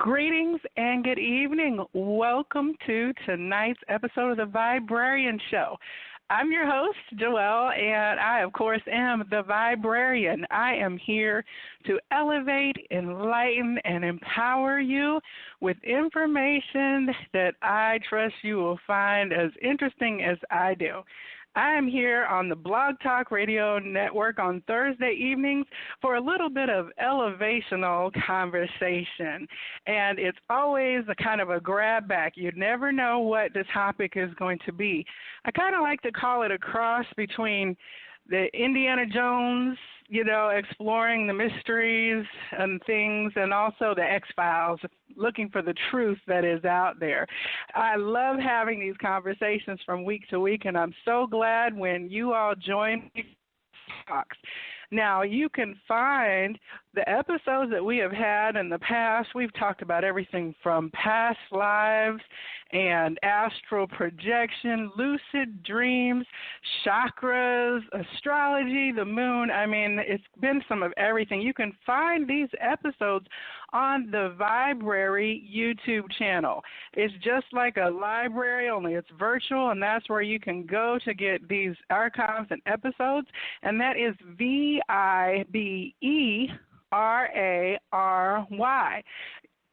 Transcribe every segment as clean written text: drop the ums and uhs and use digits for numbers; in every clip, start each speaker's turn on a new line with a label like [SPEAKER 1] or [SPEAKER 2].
[SPEAKER 1] Greetings and good evening. Welcome to tonight's episode of the Viberarian Show. I'm your host, Joelle, and I, of course, am the Viberarian. I am here to elevate, enlighten, and empower you with information that I trust you will find as interesting as I do. I am here on the Blog Talk Radio Network on Thursday evenings for a little bit of elevational conversation. And it's always a kind of a grab back. You never know what the topic is going to be. I kind of like to call it a cross between the Indiana Jones, exploring the mysteries and things, and also the X-Files, looking for the truth that is out there. I love having these conversations from week to week, and I'm so glad when you all join me. Now, you can find the episodes that we have had in the past. We've talked about everything from past lives and astral projection, lucid dreams, chakras, astrology, the moon. I mean, it's been some of everything. You can find these episodes on the Viberary YouTube channel. It's just like a library, only it's virtual, and that's where you can go to get these archives and episodes, and that is Viberary.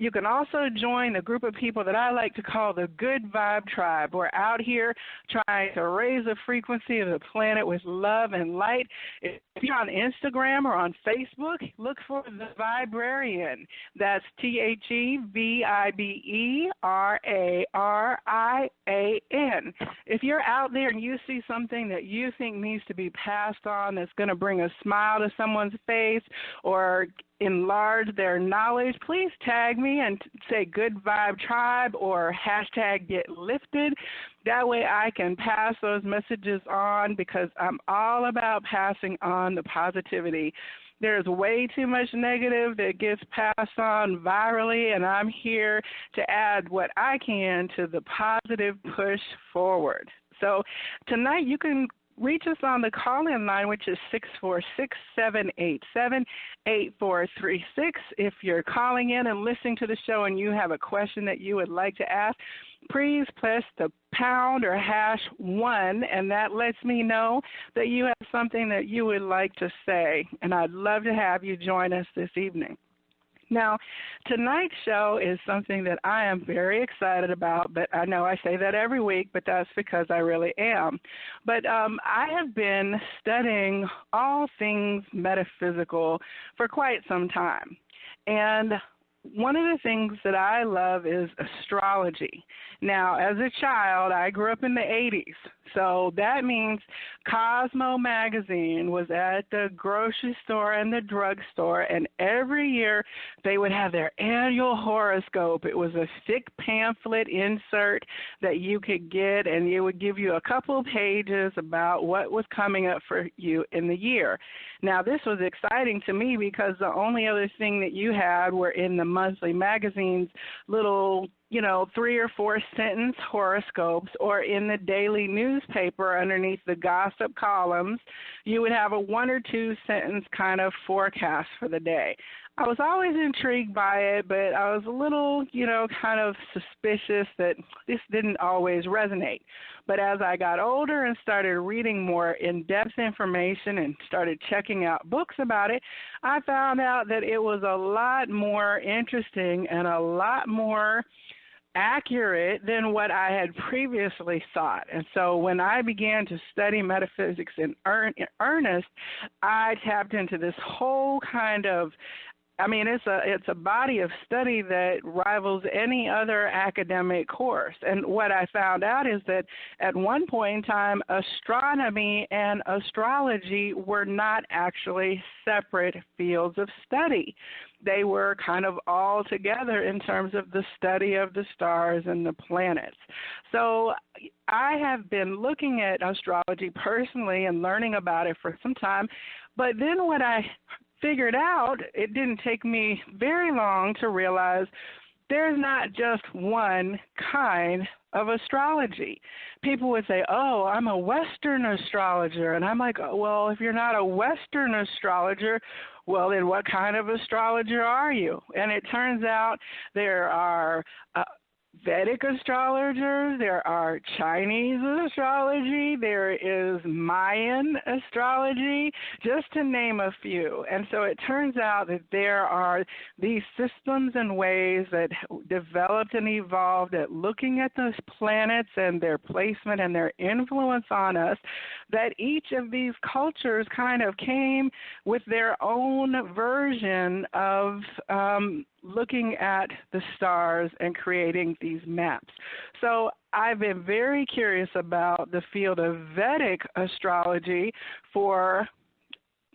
[SPEAKER 1] You can also join a group of people that I like to call the Good Vibe Tribe. We're out here trying to raise the frequency of the planet with love and light. If you're on Instagram or on Facebook, look for the Viberarian. That's Theviberarian. If you're out there and you see something that you think needs to be passed on that's going to bring a smile to someone's face or enlarge their knowledge, please tag me and say Good Vibe Tribe or hashtag Get Lifted. That way I can pass those messages on, because I'm all about passing on the positivity. There's way too much negative that gets passed on virally, and I'm here to add what I can to the positive push forward. So tonight you can reach us on the call-in line, which is 646-787-8436. If you're calling in and listening to the show and you have a question that you would like to ask, please press the pound or #1, and that lets me know that you have something that you would like to say, and I'd love to have you join us this evening. Now, tonight's show is something that I am very excited about, but I know I say that every week, but that's because I really am. But I have been studying all things metaphysical for quite some time, and one of the things that I love is astrology. Now, as a child, I grew up in the 80s, so that means Cosmo magazine was at the grocery store and the drugstore, and every year they would have their annual horoscope. It was a thick pamphlet insert that you could get, and it would give you a couple pages about what was coming up for you in the year. Now, this was exciting to me because the only other thing that you had were in the monthly magazines little 3 or 4 sentence horoscopes, or in the daily newspaper underneath the gossip columns, you would have a 1 or 2 sentence kind of forecast for the day. I was always intrigued by it, but I was a little, kind of suspicious that this didn't always resonate. But as I got older and started reading more in-depth information and started checking out books about it, I found out that it was a lot more interesting and a lot more accurate than what I had previously thought. And so when I began to study metaphysics in earnest, I tapped into this whole kind of, it's a body of study that rivals any other academic course. And what I found out is that at one point in time, astronomy and astrology were not actually separate fields of study. They were kind of all together in terms of the study of the stars and the planets. So I have been looking at astrology personally and learning about it for some time, but then what I figured out, it didn't take me very long to realize there's not just one kind of astrology. People would say, oh, I'm a Western astrologer. And I'm like, oh, well, if you're not a Western astrologer, well, then what kind of astrologer are you? And it turns out there are Vedic astrologers, there are Chinese astrology, there is Mayan astrology, just to name a few. And so it turns out that there are these systems and ways that developed and evolved at looking at those planets and their placement and their influence on us, that each of these cultures kind of came with their own version of looking at the stars and creating these maps. So I've been very curious about the field of Vedic astrology for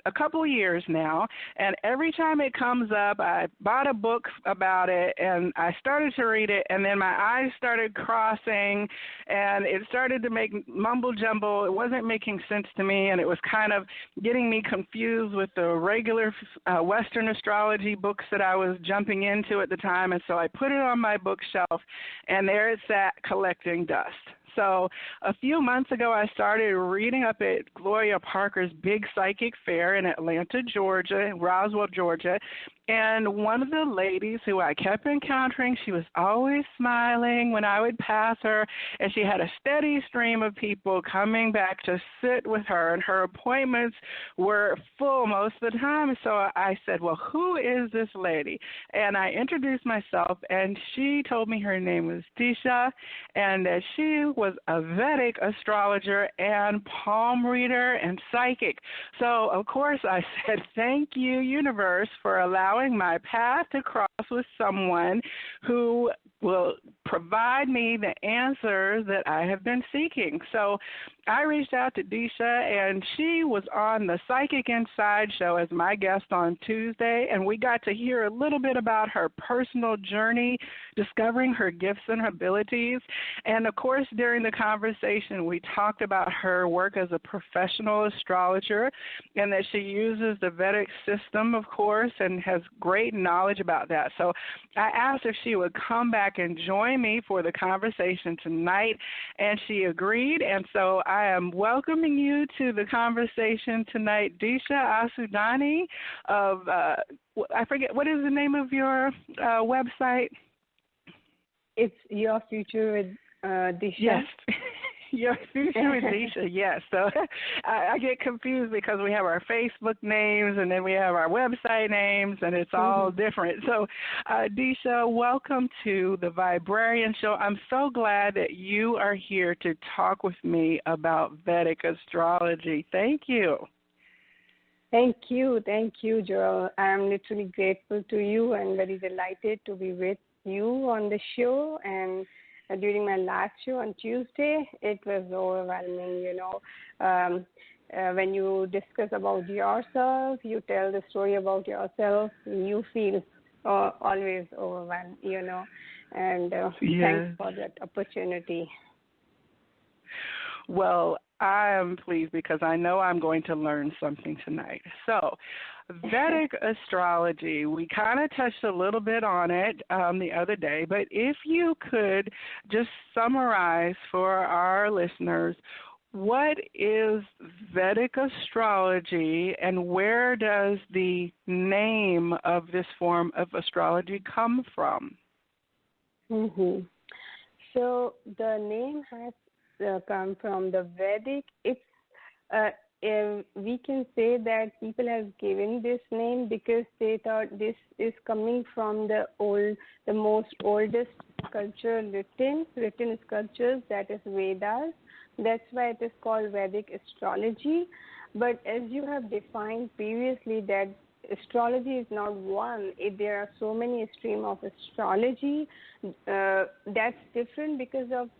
[SPEAKER 1] a couple of years now, and every time it comes up, I bought a book about it, and I started to read it, and then my eyes started crossing, and it started to make mumble jumble. It wasn't making sense to me, and it was kind of getting me confused with the regular Western astrology books that I was jumping into at the time, and so I put it on my bookshelf, and there it sat collecting dust. So a few months ago, I started reading up at Gloria Parker's Big Psychic Fair in Atlanta, Georgia, Roswell, Georgia. And one of the ladies who I kept encountering, she was always smiling when I would pass her, and she had a steady stream of people coming back to sit with her, and her appointments were full most of the time. So I said, well, who is this lady? And I introduced myself, and she told me her name was Disha, and that she was a Vedic astrologer and palm reader and psychic. So, of course, I said, thank you, universe, for allowing my path to cross with someone who will provide me the answers that I have been seeking. So I reached out to Disha, and she was on the Psychic Inside show as my guest on Tuesday, and we got to hear a little bit about her personal journey, discovering her gifts and her abilities. And, of course, during the conversation, we talked about her work as a professional astrologer and that she uses the Vedic system, of course, and has great knowledge about that. So I asked if she would come back and join me for the conversation tonight, and she agreed. And so I am welcoming you to the conversation tonight, Disha Assudani of, I forget, what is the name of your website?
[SPEAKER 2] It's Your Future with Disha.
[SPEAKER 1] Yes. Your Future with Disha, yes. So I get confused because we have our Facebook names and then we have our website names, and it's all different. So, Disha, welcome to the Viberarian Show. I'm so glad that you are here to talk with me about Vedic astrology. Thank you.
[SPEAKER 2] Thank you, Joelle. I'm literally grateful to you and very delighted to be with you on the show. And during my last show on Tuesday, it was overwhelming, when you discuss about yourself, you tell the story about yourself, you feel always overwhelmed, and thanks for that opportunity.
[SPEAKER 1] Well, I am pleased because I know I'm going to learn something tonight. So, Vedic astrology, we kind of touched a little bit on it the other day, but if you could just summarize for our listeners, what is Vedic astrology and where does the name of this form of astrology come from?
[SPEAKER 2] So the name has come from the Vedic. We can say that people have given this name because they thought this is coming from the most oldest culture written sculptures, that is Vedas. That's why it is called Vedic astrology. But as you have defined previously, that astrology is not one. There are so many streams of astrology. That's different because of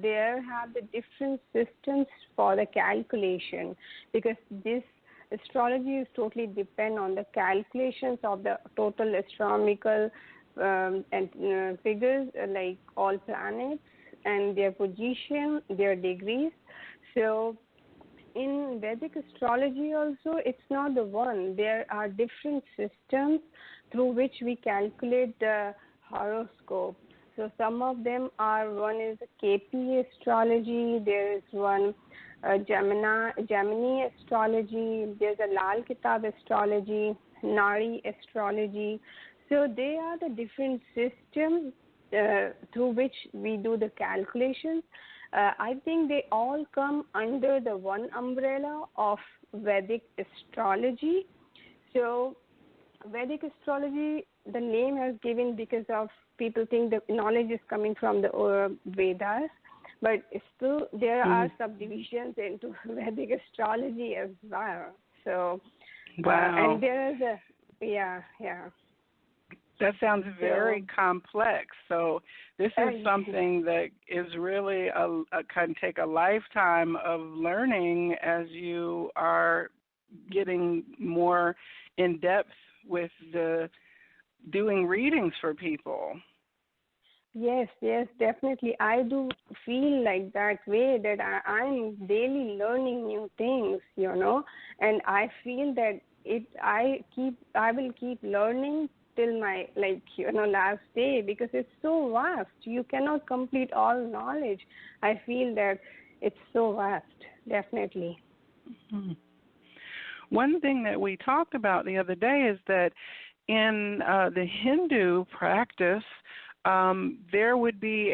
[SPEAKER 2] there have the different systems for the calculation, because this astrology is totally depend on the calculations of the total astronomical and figures, like all planets and their position, their degrees. So in Vedic astrology also, it's not the one. There are different systems through which we calculate the horoscope. So some of them are, one is KP astrology, there is one Gemini astrology, there's a Lal Kitab astrology, Nari astrology. So they are the different systems through which we do the calculations. I think they all come under the one umbrella of Vedic astrology. So Vedic astrology, the name has given because of people think the knowledge is coming from the Vedas, but still there are subdivisions into Vedic astrology as well. So,
[SPEAKER 1] wow.
[SPEAKER 2] and there is a, yeah.
[SPEAKER 1] That sounds very complex. So this is something that is really can take a lifetime of learning as you are getting more in depth with the doing readings for people.
[SPEAKER 2] Yes, definitely. I do feel like that way, that I'm daily learning new things, and I feel that I will keep learning till my last day, because it's so vast. You cannot complete all knowledge. I feel that it's so vast, definitely.
[SPEAKER 1] Mm-hmm. One thing that we talked about the other day is that in the Hindu practice, there would be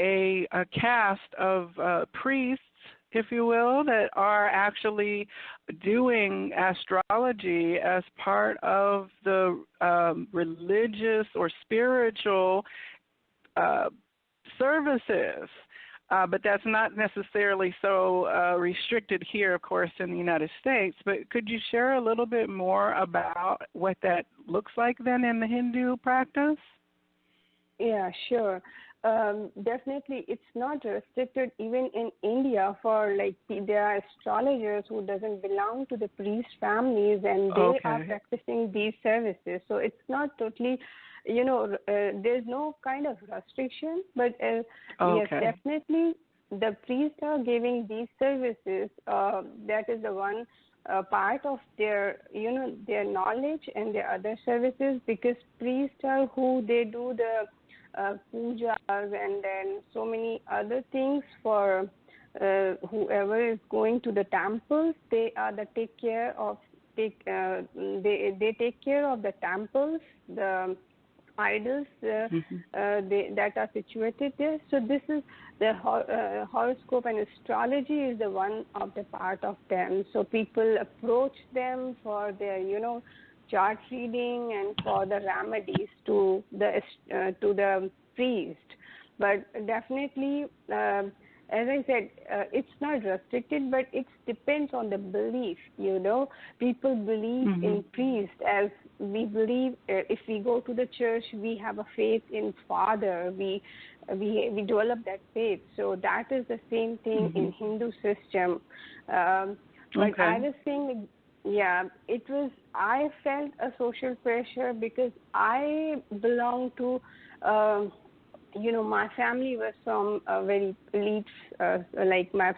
[SPEAKER 1] a caste of priests, if you will, that are actually doing astrology as part of the religious or spiritual services. But that's not necessarily so restricted here, of course, in the United States. But could you share a little bit more about what that looks like then in the Hindu practice?
[SPEAKER 2] Yeah, sure. Definitely, it's not restricted even in India. For there are astrologers who doesn't belong to the priest families, and they are practicing these services. So it's not totally, there's no kind of restriction. But yes, definitely, the priests are giving these services. That is the one part of their, their knowledge and their other services, because priests are who they do the pujas and then so many other things for whoever is going to the temples. They are they take care of the temples, the idols that are situated there. So this is the horoscope and astrology is the one of the part of them. So people approach them for their chart reading and for the remedies to the priest. But definitely, as I said, it's not restricted, but it depends on the belief. People believe in priest, as we believe. If we go to the church, we have a faith in Father. We develop that faith. So that is the same thing in Hindu system. But I was saying. Yeah, I felt a social pressure because I belong to, my family was from a very elite, like my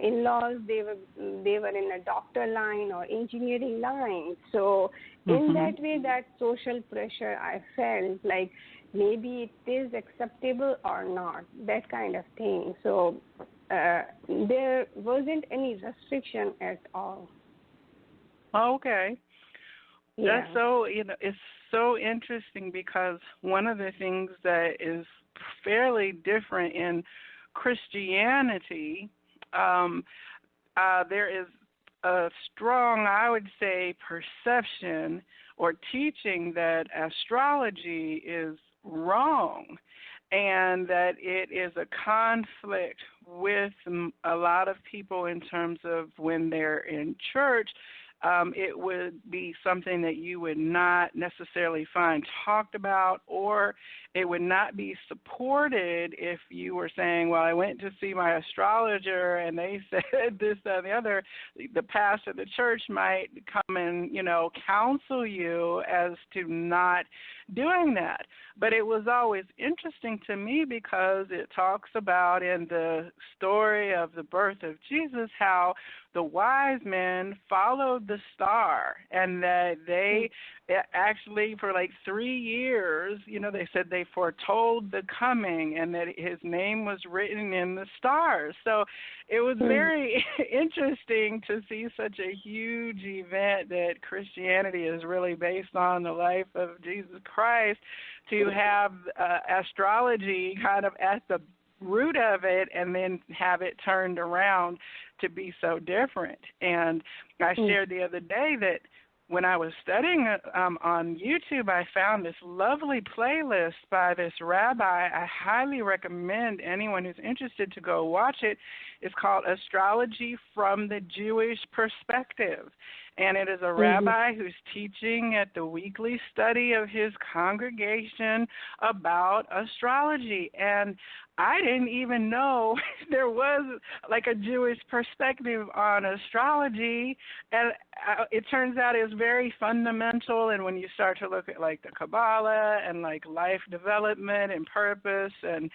[SPEAKER 2] in-laws, they were in a doctor line or engineering line. So in that way, that social pressure I felt like maybe it is acceptable or not, that kind of thing. So there wasn't any restriction at all.
[SPEAKER 1] Okay.
[SPEAKER 2] Yeah.
[SPEAKER 1] That's so, it's so interesting, because one of the things that is fairly different in Christianity, there is a strong, I would say, perception or teaching that astrology is wrong, and that it is a conflict with a lot of people in terms of when they're in church. It would be something that you would not necessarily find talked about, or it would not be supported if you were saying, well, I went to see my astrologer and they said this, that, and the other. The pastor of the church might come and, counsel you as to not doing that. But it was always interesting to me, because it talks about in the story of the birth of Jesus how the wise men followed the star, and that they actually for like 3 years, they said they foretold the coming, and that his name was written in the stars. So it was very interesting to see such a huge event that Christianity is really based on the life of Jesus Christ, to have astrology kind of at the root of it, and then have it turned around to be so different. And I shared the other day that when I was studying on YouTube, I found this lovely playlist by this rabbi. I highly recommend anyone who's interested to go watch it. It's called Astrology from the Jewish Perspective. And it is a rabbi who's teaching at the weekly study of his congregation about astrology. And I didn't even know there was like a Jewish perspective on astrology. And it turns out it's very fundamental. And when you start to look at like the Kabbalah and like life development and purpose, and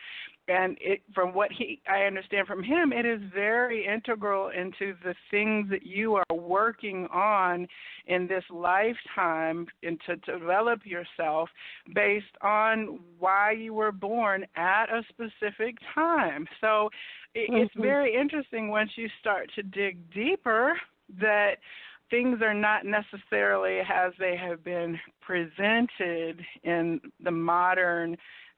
[SPEAKER 1] it, from what I understand from him, it is very integral into the things that you are working on in this lifetime, and to develop yourself based on why you were born at a specific time. So it's very interesting once you start to dig deeper that things are not necessarily as they have been presented in the modern,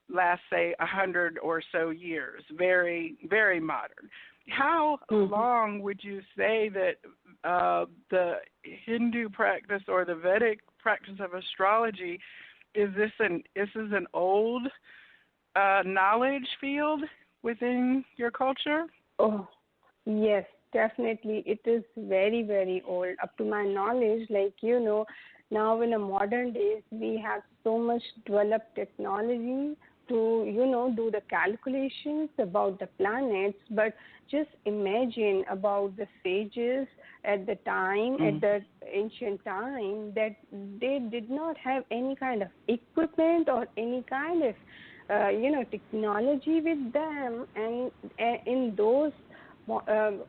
[SPEAKER 1] last, say, 100 or so years, very, very modern. How long would you say that the Hindu practice or the Vedic practice of astrology, is an old knowledge field within your culture?
[SPEAKER 2] Oh, yes, definitely. It is very, very old. Up to my knowledge, now in the modern days, we have so much developed technology to, do the calculations about the planets, but just imagine about the sages at the time, at the ancient time, that they did not have any kind of equipment or any kind of, technology with them. And in those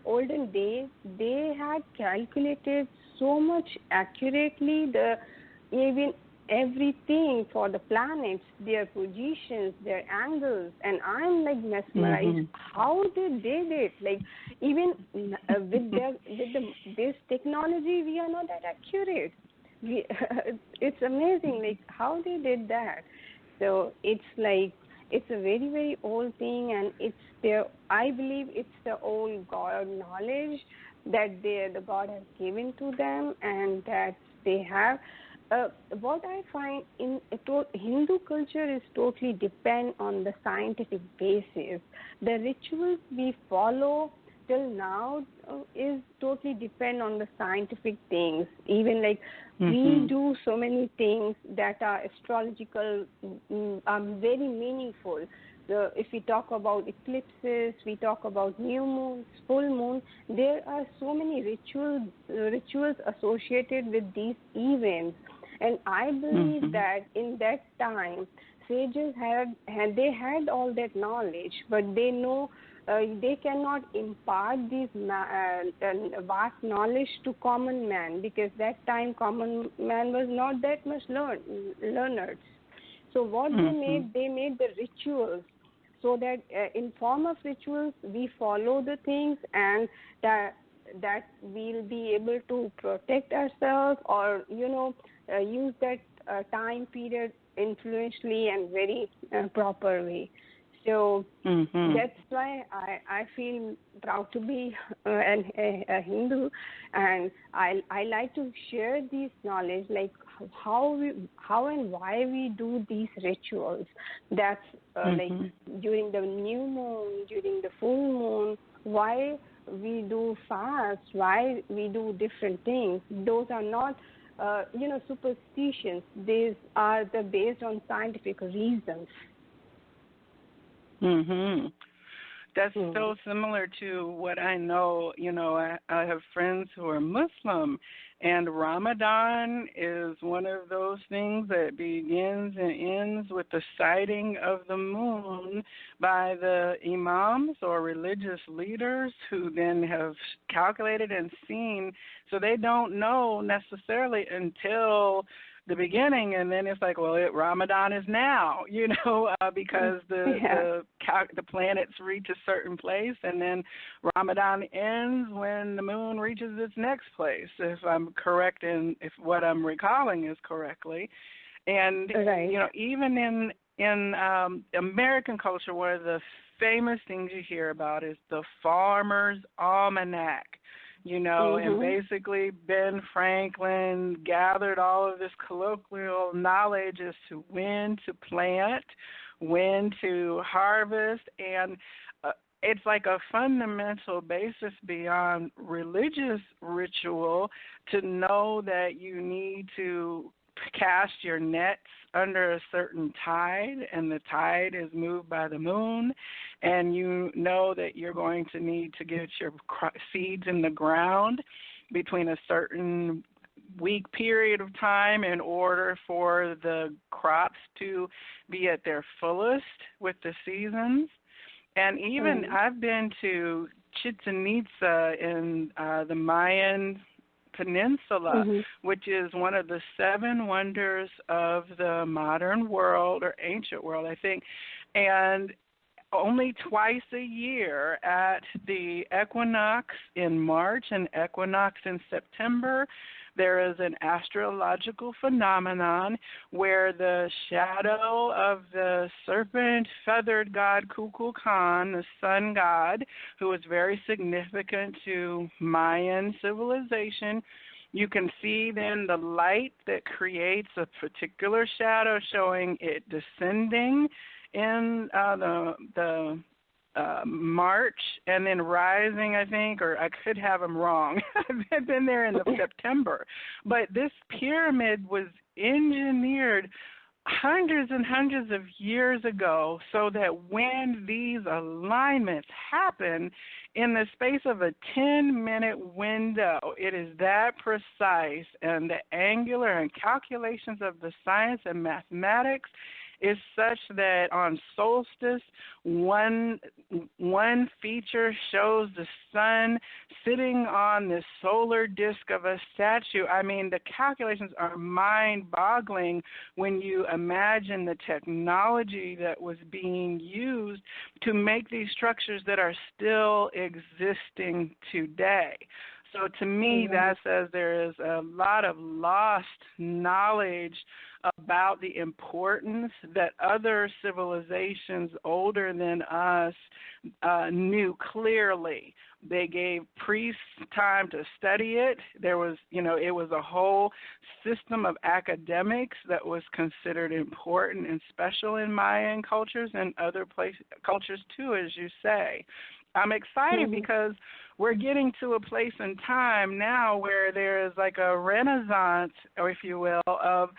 [SPEAKER 2] olden days, they had calculated so much accurately even everything for the planets, their positions, their angles, and I'm like mesmerized. How did they do it? Like even with this technology, we are not that accurate. It's amazing, like how they did that. So it's like it's a very, very old thing, and I believe it's the old God knowledge that the God has given to them, and that they have. What I find in Hindu culture is totally depend on the scientific basis. The rituals we follow till now is totally depend on the scientific things. Even like we do so many things that are astrological, very meaningful. If we talk about eclipses, we talk about new moons, full moon, there are so many rituals associated with these events. And I believe that in that time, sages had all that knowledge, but they know they cannot impart this vast knowledge to common man, because that time common man was not that much learned. So what they made the rituals, so that in form of rituals we follow the things, and that we'll be able to protect ourselves, or use that time period influentially and very proper way. So that's why I feel proud to be a Hindu, and I like to share this knowledge, like how and why we do these rituals. That's like during the new moon, during the full moon, why we do fast, why we do different things. Those are not superstitions. These are based on scientific reasons.
[SPEAKER 1] That's so similar to what I know. I have friends who are Muslim, And Ramadan is one of those things that begins and ends with the sighting of the moon by the imams or religious leaders who then have calculated and seen. So they don't know necessarily until the beginning, and then it's like, well, Ramadan is now, because the planets reach a certain place, and then Ramadan ends when the moon reaches its next place, if I'm correct if what I'm recalling is correctly. And even in American culture, one of the famous things you hear about is the Farmer's Almanac. And basically Ben Franklin gathered all of this colloquial knowledge as to when to plant, when to harvest, and it's like a fundamental basis beyond religious ritual to know that you need to cast your nets under a certain tide, and the tide is moved by the moon, and you know that you're going to need to get your seeds in the ground between a certain week period of time in order for the crops to be at their fullest with the seasons. And even I've been to Chichen Itza in the Mayan Peninsula, which is one of the 7 wonders of the modern world, or ancient world, I think. And only twice a year, at the equinox in March and equinox in September, there is an astrological phenomenon where the shadow of the serpent-feathered god Kukulkan, the sun god, who is very significant to Mayan civilization, you can see then the light that creates a particular shadow, showing it descending in the March and then rising, I think, or I could have them wrong. I've been there in September. But this pyramid was engineered hundreds and hundreds of years ago so that when these alignments happen in the space of a 10-minute window, it is that precise, and the angular and calculations of the science and mathematics is such that on solstice, one feature shows the sun sitting on the solar disk of a statue. I mean, the calculations are mind-boggling when you imagine the technology that was being used to make these structures that are still existing today. So to me, that says there is a lot of lost knowledge about the importance that other civilizations older than us knew clearly. They gave priests time to study it. There was, it was a whole system of academics that was considered important and special in Mayan cultures and other cultures too, as you say. I'm excited because we're getting to a place in time now where there is like a renaissance, or if you will, of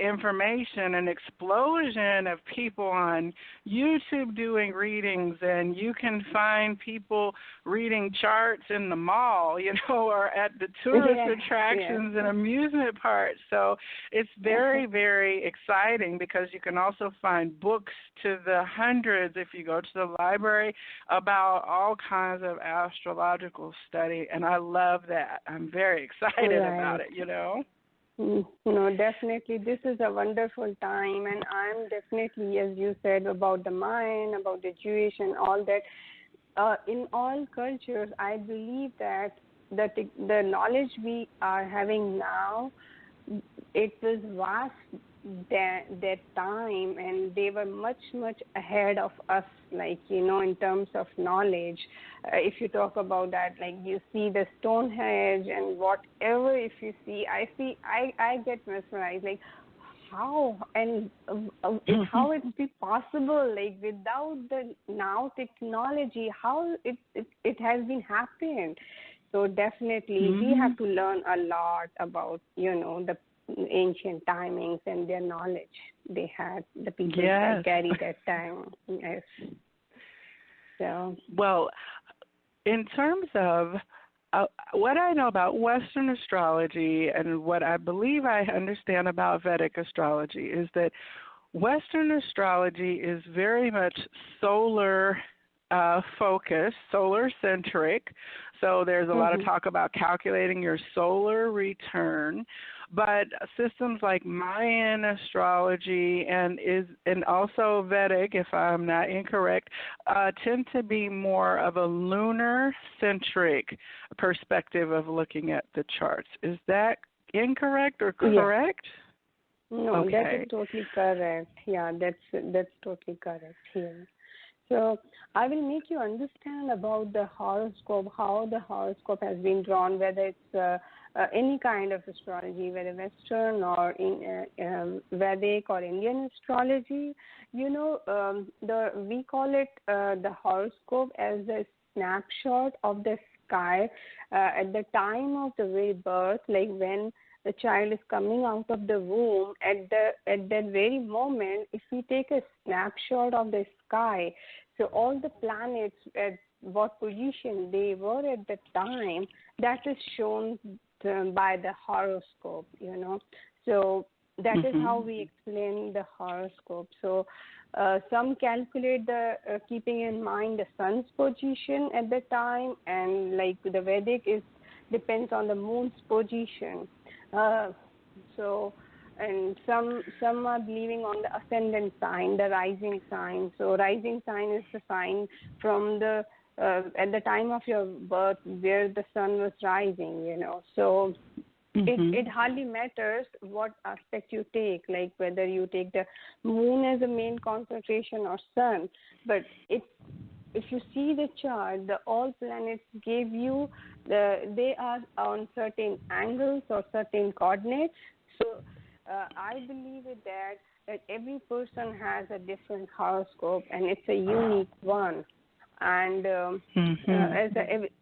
[SPEAKER 1] information, an explosion of people on YouTube doing readings, and you can find people reading charts in the mall, or at the tourist attractions and amusement parks. So it's very, very exciting because you can also find books to the hundreds if you go to the library about all kinds of astrological study, and I love that. I'm very excited about it,
[SPEAKER 2] No, definitely. This is a wonderful time, and I'm definitely, as you said, about the Mayan, about the Jewish and all that. In all cultures, I believe that the knowledge we are having now, it was vast that time, and they were much, much ahead of us, in terms of knowledge. If you talk about that, you see the Stonehenge and whatever, if you see, I get mesmerized, how and how it be possible, without the now technology, how it has been happening. So definitely we have to learn a lot about, the ancient timings and their knowledge they had, the people that carry that time. So,
[SPEAKER 1] well, in terms of what I know about Western astrology and what I believe I understand about Vedic astrology is that Western astrology is very much solar focused, solar centric. So there's a lot of talk about calculating your solar return. But systems like Mayan astrology and also Vedic, if I'm not incorrect, tend to be more of a lunar-centric perspective of looking at the charts. Is that incorrect or correct?
[SPEAKER 2] Yeah. No,
[SPEAKER 1] okay.
[SPEAKER 2] That is totally correct. Yeah, that's totally correct here. So I will make you understand about the horoscope, how the horoscope has been drawn, whether it's any kind of astrology, whether Western or in Vedic or Indian astrology. You know, we call it the horoscope as a snapshot of the sky at the time of the very birth, like when the child is coming out of the womb. At that very moment, if we take a snapshot of the sky, so all the planets at what position they were at the time, that is shown by the horoscope, you know. So that is how we explain the horoscope. So some calculate the keeping in mind the sun's position at the time, and like the Vedic depends on the moon's position. And some are believing on the ascendant sign, the rising sign. So rising sign is the sign from the at the time of your birth where the sun was rising, you know. So it hardly matters what aspect you take, like whether you take the moon as a main concentration or sun. But if you see the chart, all planets give you they are on certain angles or certain coordinates. So I believe that every person has a different horoscope, and it's a unique one. And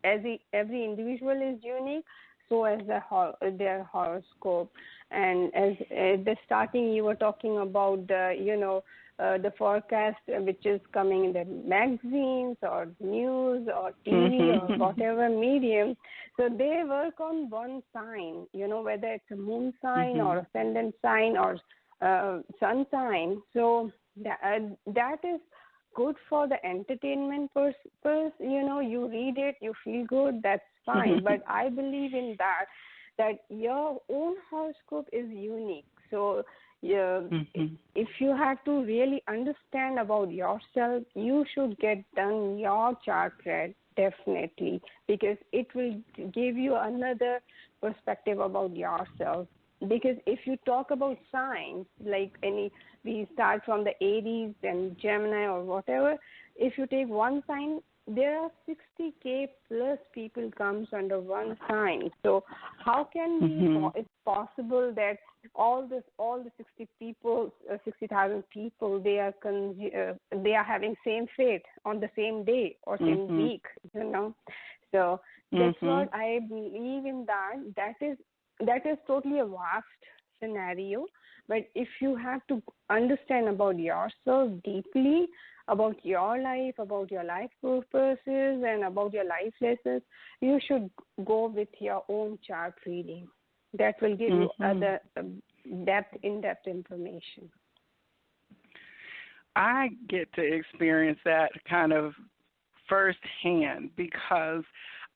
[SPEAKER 2] every individual is unique, so as their horoscope. And as at the starting, you were talking about the forecast, which is coming in the magazines or news or TV or whatever medium. So they work on one sign, you know, whether it's a moon sign or ascendant sign or sun sign. So that is good for the entertainment purpose. You know, you read it, you feel good, that's fine. But I believe in that your own horoscope is unique. So if you have to really understand about yourself, you should get done your chart read, definitely, because it will give you another perspective about yourself. Because if you talk about signs, like we start from the Aries and Gemini or whatever, if you take one sign, there are 60K plus people comes under one sign. So how can it's possible that all the 60,000 people, they are having same fate on the same day or same week, you know? So that's what I believe in that is totally a vast scenario. But if you have to understand about yourself deeply, about your life purposes, and about your life lessons, you should go with your own chart reading. That will give you other in-depth information.
[SPEAKER 1] I get to experience that kind of firsthand because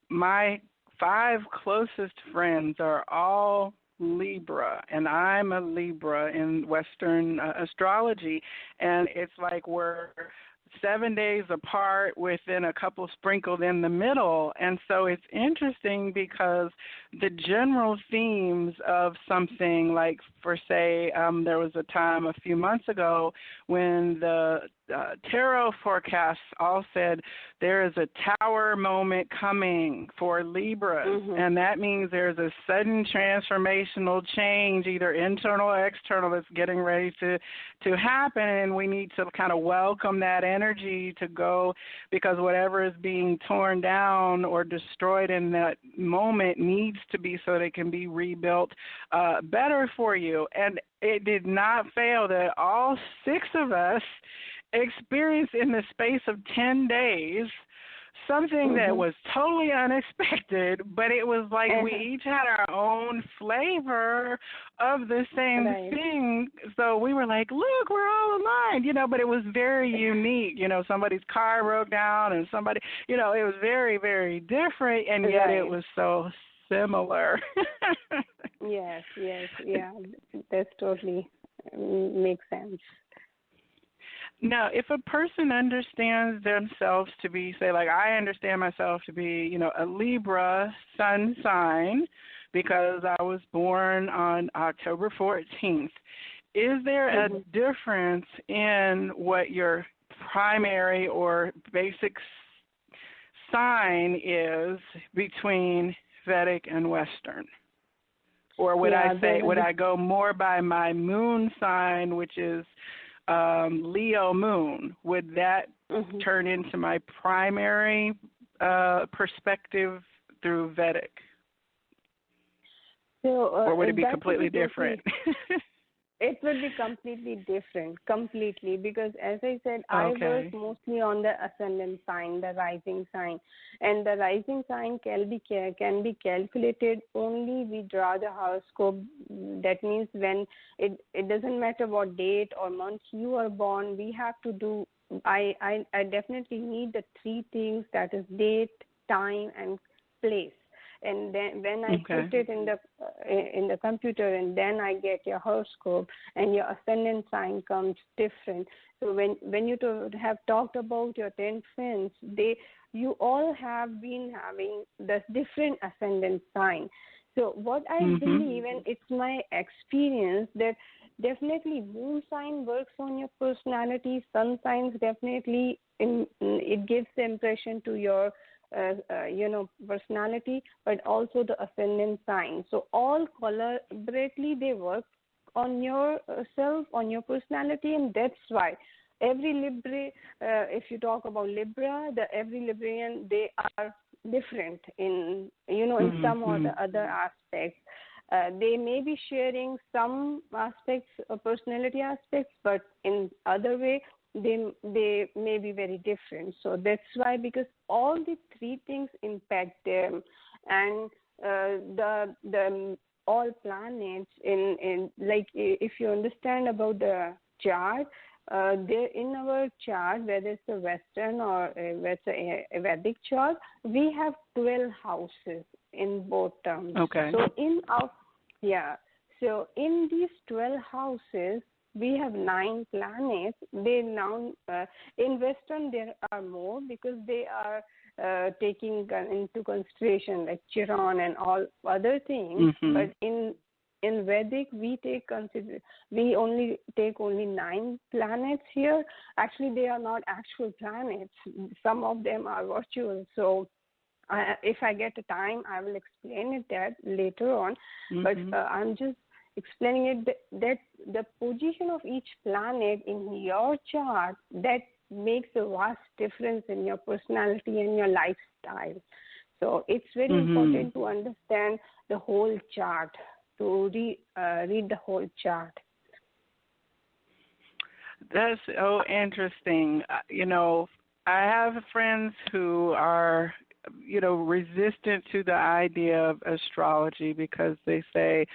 [SPEAKER 1] my 5 closest friends are all Libra, and I'm a Libra in Western astrology, and it's like we're 7 days apart within a couple sprinkled in the middle. And so it's interesting because the general themes of something like, for say, there was a time a few months ago when the tarot forecasts all said there is a tower moment coming for Libras, and that means there's a sudden transformational change, either internal or external, that's getting ready to happen, and we need to kind of welcome that energy to go, because whatever is being torn down or destroyed in that moment needs to be, so they can be rebuilt better for you. And it did not fail that all 6 of us experienced in the space of 10 days something that was totally unexpected, but it was like we each had our own flavor of the same thing. So we were like, look, we're all aligned, but it was very unique. Somebody's car broke down and somebody, it was very, very different, and yet it was so similar.
[SPEAKER 2] Yes, yeah, that's totally makes sense.
[SPEAKER 1] Now, if a person understands themselves to be, say, like I understand myself to be, a Libra sun sign because I was born on October 14th, is there a difference in what your primary or basic sign is between Vedic and Western? Or would I go more by my moon sign, which is Leo moon? Would that turn into my primary perspective through Vedic?
[SPEAKER 2] So,
[SPEAKER 1] or would it be completely different?
[SPEAKER 2] It would be completely different, because as I said, I work mostly on the ascendant sign, the rising sign, and the rising sign can be calculated only we draw the horoscope. That means when it doesn't matter what date or month you are born, we have to do. I definitely need the three things, that is date, time, and place. And then when I put it in the computer, and then I get your horoscope, and your ascendant sign comes different. So when you have talked about your 10 friends, you all have been having the different ascendant sign. So what I believe, and it's my experience, that definitely moon sign works on your personality. Sun signs definitely it gives the impression to your personality, but also the ascendant sign. So all collaboratively they work on yourself, on your personality, and that's why every Libra, if you talk about Libra, every Librian, they are different in in some or the other aspects. They may be sharing some aspects, personality aspects, but in other way, they may be very different. So that's why, because all the three things impact them, and the all planets in like, if you understand about the chart, there in our chart, whether it's a Western or whether it's a Vedic chart, we have 12 houses in both terms. So in these 12 houses, we have 9 planets. They now in Western there are more, because they are taking into consideration like Chiron and all other things. But in Vedic we only take 9 planets here. Actually, they are not actual planets. Some of them are virtual. So if I get the time, I will explain it that later on. But I'm just explaining it that the position of each planet in your chart, that makes a vast difference in your personality and your lifestyle. So it's very important to understand the whole chart, to read the whole chart.
[SPEAKER 1] That's so interesting. I have friends who are resistant to the idea of astrology, because they say,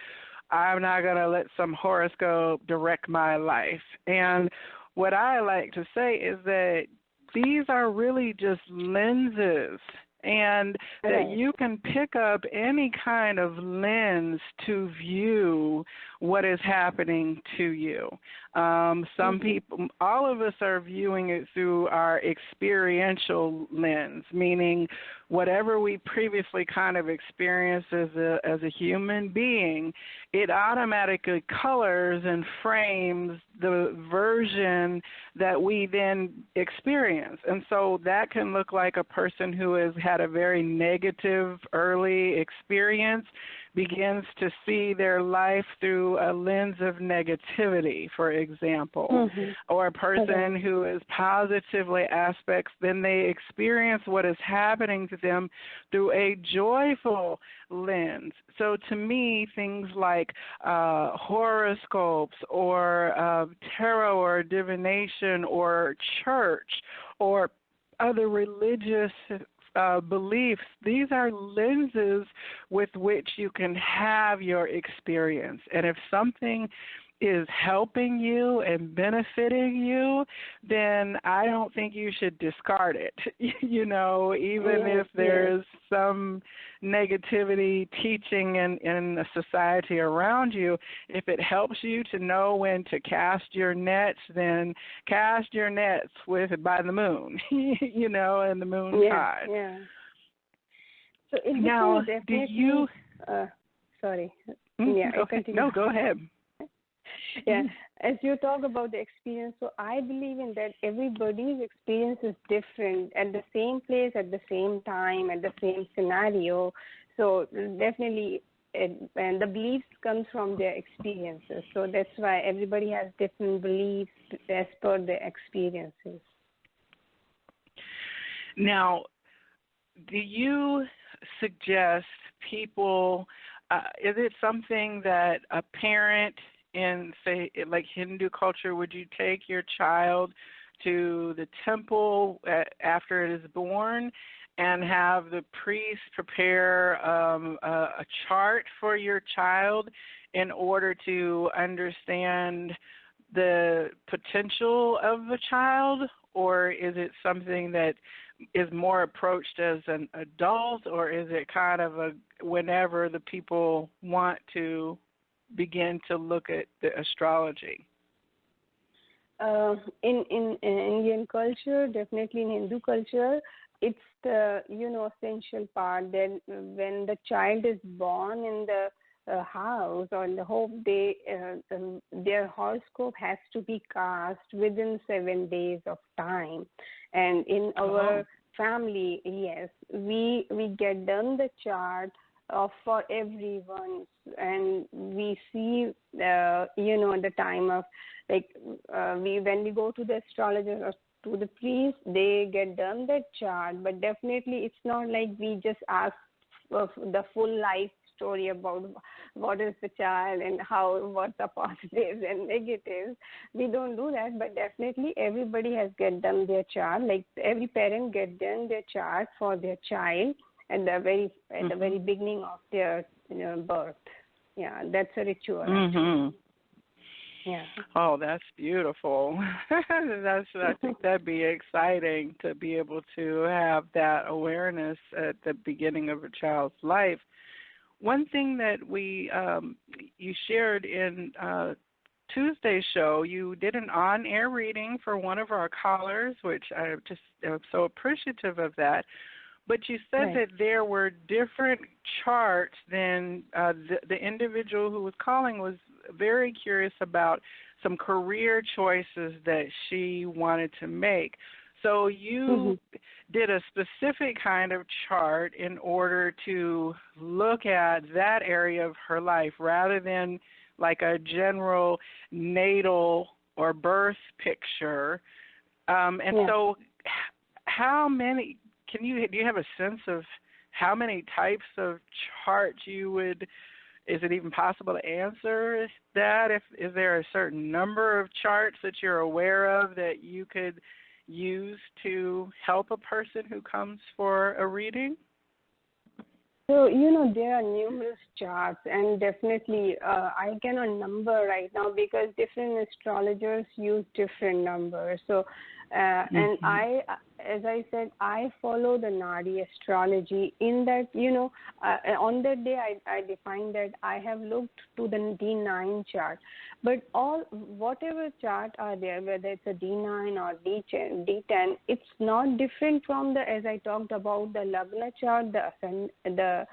[SPEAKER 1] I'm not going to let some horoscope direct my life. And what I like to say is that these are really just lenses, and that you can pick up any kind of lens to view what is happening to you. Some people, all of us are viewing it through our experiential lens, meaning whatever we previously kind of experienced as a human being, it automatically colors and frames the version that we then experience. And so that can look like a person who has had a very negative early experience begins to see their life through a lens of negativity, for example, or a person who is positively aspects, then they experience what is happening to them through a joyful lens. So to me, things like horoscopes or tarot or divination or church or other religious beliefs. These are lenses with which you can have your experience. And if something is helping you and benefiting you, then I don't think you should discard it. Even if there's some negativity teaching in the society around you, if it helps you to know when to cast your nets, then cast your nets by the moon, and the moon tide.
[SPEAKER 2] Yeah. So
[SPEAKER 1] now, do you?
[SPEAKER 2] Sorry.
[SPEAKER 1] Okay. No, go ahead.
[SPEAKER 2] Yeah, as you talk about the experience, so I believe in that everybody's experience is different at the same place, at the same time, at the same scenario. So definitely, and the beliefs comes from their experiences. So that's why everybody has different beliefs as per their experiences.
[SPEAKER 1] Now, do you suggest people, is it something that a parent in, say, like Hindu culture, would you take your child to the temple after it is born and have the priest prepare a chart for your child in order to understand the potential of the child? Or is it something that is more approached as an adult, or is it kind of whenever the people want to begin to look at the astrology?
[SPEAKER 2] In Indian culture, definitely in Hindu culture, it's the essential part. Then when the child is born in the house or in the home, their horoscope has to be cast within 7 days of time. And in our family, yes, we get done the chart for everyone, and we see the time of when we go to the astrologer or to the priest, they get done that chart. But definitely it's not like we just ask the full life story about what is the child and what the positives and negatives. We don't do that, but definitely everybody has get done their chart. Like every parent get done their chart for their child at the very beginning of their birth. Yeah, that's a ritual.
[SPEAKER 1] Mm-hmm.
[SPEAKER 2] Yeah.
[SPEAKER 1] Oh, that's beautiful. I think that'd be exciting to be able to have that awareness at the beginning of a child's life. One thing that you shared in Tuesday's show, you did an on-air reading for one of our callers, which I'm so appreciative of that. But you said that there were different charts than the individual who was calling was very curious about some career choices that she wanted to make. So you did a specific kind of chart in order to look at that area of her life rather than like a general natal or birth picture. So how many... do you have a sense of how many types of charts is it even possible to answer that? Is there a certain number of charts that you're aware of that you could use to help a person who comes for a reading?
[SPEAKER 2] So, there are numerous charts, and definitely I cannot number right now because different astrologers use different numbers. So, and as I said, I follow the Nadi astrology in that, on that day I defined that I have looked to the D9 chart. But whatever chart are there, whether it's a D9 or D10, it's not different from as I talked about the Lagna chart, the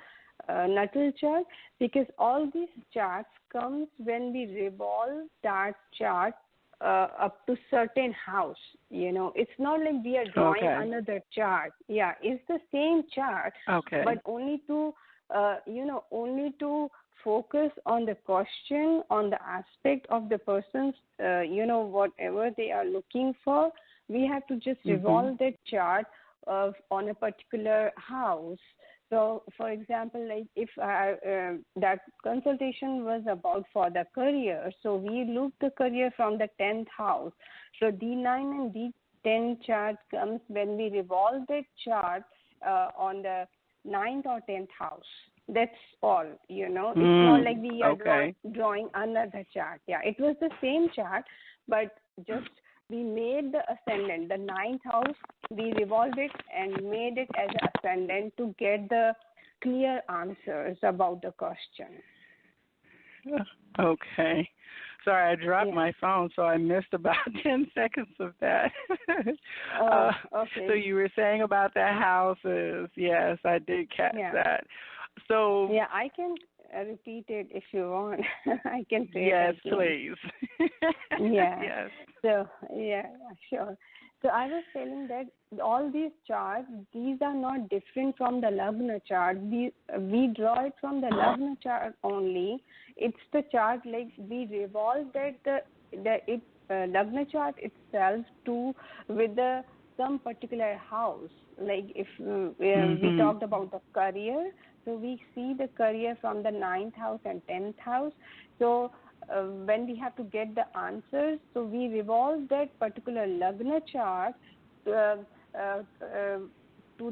[SPEAKER 2] natal chart, because all these charts comes when we revolve that chart up to certain house. It's not like we are drawing another chart. Yeah, it's the same chart, but only to focus on the question, on the aspect of the person's whatever they are looking for. We have to just revolve that chart on a particular house. So, for example, like if that consultation was about for the career, so we look the career from the 10th house. So D9 and D10 chart comes when we revolve that chart on the 9th or 10th house. That's all, It's not like we are drawing another chart. Yeah, it was the same chart, but just we made the ascendant, the 9th house, we revolved it and made it as an ascendant to get the clear answers about the question.
[SPEAKER 1] Okay. Sorry, I dropped my phone, so I missed about 10 seconds of that.
[SPEAKER 2] Okay.
[SPEAKER 1] So you were saying about the houses. Yes, I did catch that. So
[SPEAKER 2] yeah, I can repeat it if you want. I can say
[SPEAKER 1] yes,
[SPEAKER 2] it again.
[SPEAKER 1] please.
[SPEAKER 2] Yeah.
[SPEAKER 1] Yes.
[SPEAKER 2] So yeah, sure. So I was telling that all these charts, these are not different from the Lagna chart. We draw it from the Lagna chart only. It's the chart like we revolved that Lagna chart itself to with some particular house. Like if we talked about the career, so we see the career from the 9th house and 10th house. So when we have to get the answers, so we revolve that particular Lagna chart to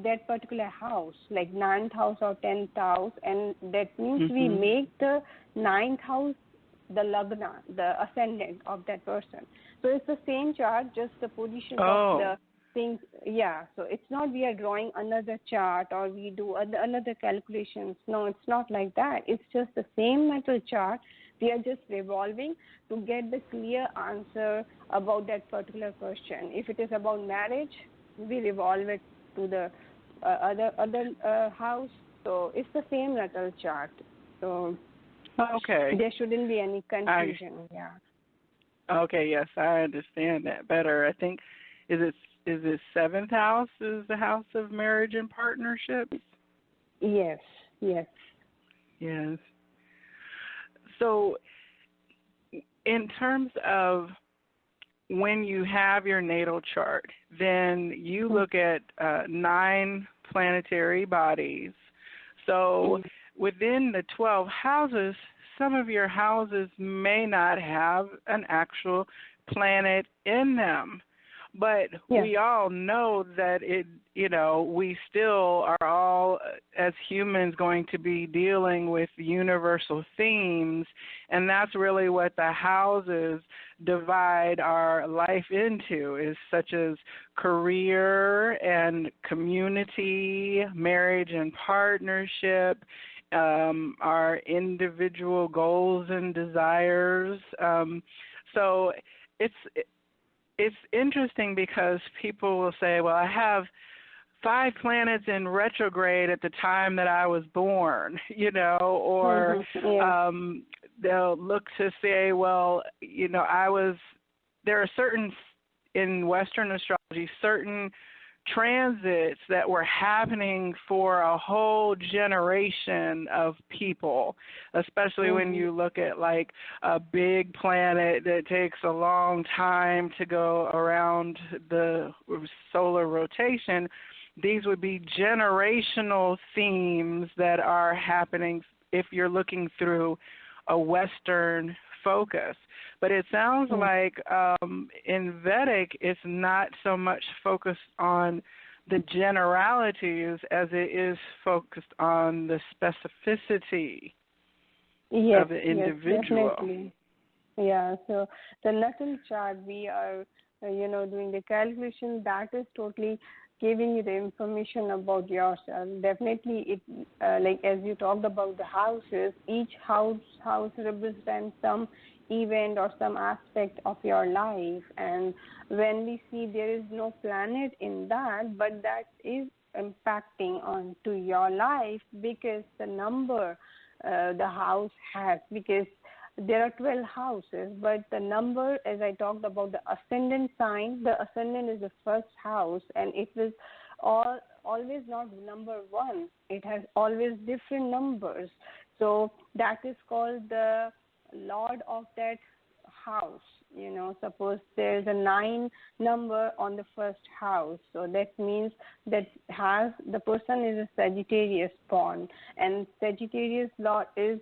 [SPEAKER 2] that particular house, like 9th house or 10th house, and that means we make the 9th house the Lagna, the ascendant of that person. So it's the same chart, just the position of the things. Yeah, so it's not we are drawing another chart or we do another calculations. No, it's not like that. It's just the same metal chart. We are just revolving to get the clear answer about that particular question. If it is about marriage, we revolve it to the other house. So it's the same natal chart. So there shouldn't be any confusion.
[SPEAKER 1] Okay, yes, I understand that better. I think is it 7th house is the house of marriage and partnerships?
[SPEAKER 2] Yes.
[SPEAKER 1] So in terms of when you have your natal chart, then you look at 9 planetary bodies. So within the 12 houses, some of your houses may not have an actual planet in them. But we all know that we still are all, as humans, going to be dealing with universal themes, and that's really what the houses divide our life into, is such as career and community, marriage and partnership, our individual goals and desires. So it's interesting because people will say, well, I have 5 planets in retrograde at the time that I was born, or they'll look to say, well, there are certain, in Western astrology, certain transits that were happening for a whole generation of people, especially when you look at like a big planet that takes a long time to go around the solar rotation. These would be generational themes that are happening if you're looking through a Western focus. But it sounds like in Vedic, it's not so much focused on the generalities as it is focused on the specificity of the individual.
[SPEAKER 2] Definitely. Yeah, so the natal chart, we are, doing the calculation, that is totally giving you the information about yourself. Definitely, it like as you talked about the houses, each house represents some event or some aspect of your life, and when we see there is no planet in that, but that is impacting on to your life because the number the house has, because there are 12 houses, but the number, as I talked about the ascendant sign, the ascendant is the first house, and it was always not number 1. It has always different numbers. So that is called the lord of that house. Suppose there's a 9 number on the first house, so that means that the person is a Sagittarius born, and Sagittarius lord is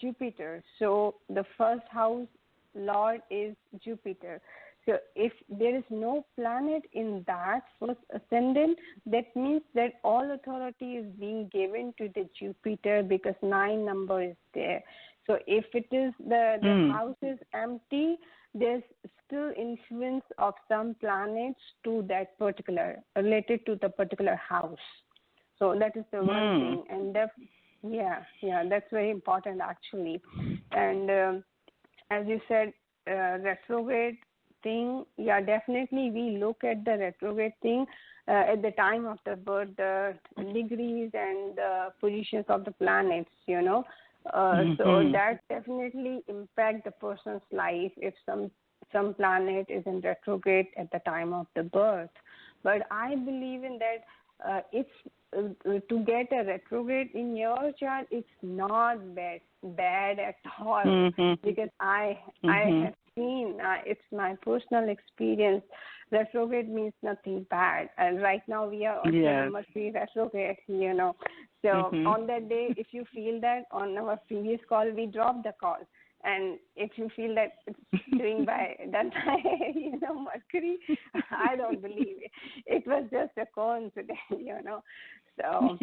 [SPEAKER 2] Jupiter. So the first house lord is Jupiter. So if there is no planet in that first ascendant, that means that all authority is being given to the Jupiter because 9 number is there. So if it is the house is empty, there's still influence of some planets to that particular, related to the particular house. So that is the one thing. And that's very important actually. And as you said, retrograde thing, definitely we look at the retrograde thing at the time of the birth, the degrees and the positions of the planets, So that definitely impact the person's life if some planet is in retrograde at the time of the birth. But I believe in that if to get a retrograde in your chart, it's not bad at all, because I have seen, it's my personal experience, retrograde means nothing bad. And right now we are on Mercury retrograde, So on that day, if you feel that, on our previous call, we dropped the call. And if you feel that it's doing by that time, Mercury, I don't believe it. It was just a coincidence, So,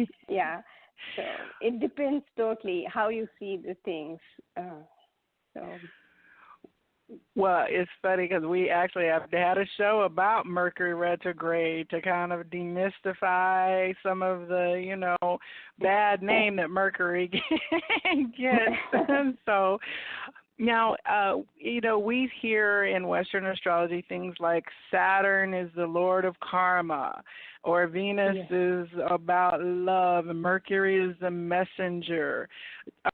[SPEAKER 2] So it depends totally how you see the things.
[SPEAKER 1] Well, it's funny because we actually have had a show about Mercury retrograde to kind of demystify some of the, bad name that Mercury gets. So now, we hear in Western astrology things like Saturn is the Lord of Karma, or Venus is about love, and Mercury is the messenger.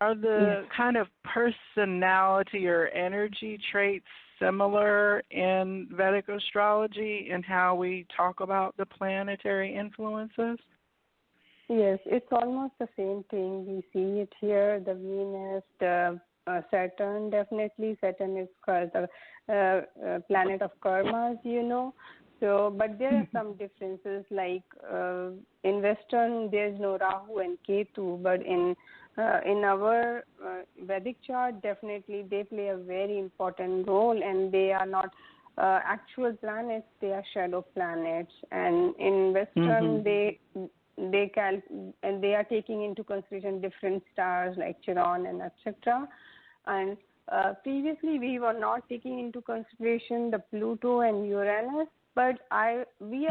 [SPEAKER 1] Are the kind of personality or energy traits similar in Vedic astrology in how we talk about the planetary influences?
[SPEAKER 2] Yes, it's almost the same thing. We see it here, the Venus, the Saturn, definitely. Saturn is the planet of karmas, So, but there are some differences, like in Western, there's no Rahu and Ketu, but in our Vedic chart, definitely they play a very important role, and they are not actual planets, they are shadow planets. And in Western, they are taking into consideration different stars like Chiron and etc. And previously we were not taking into consideration the Pluto and Uranus, but I do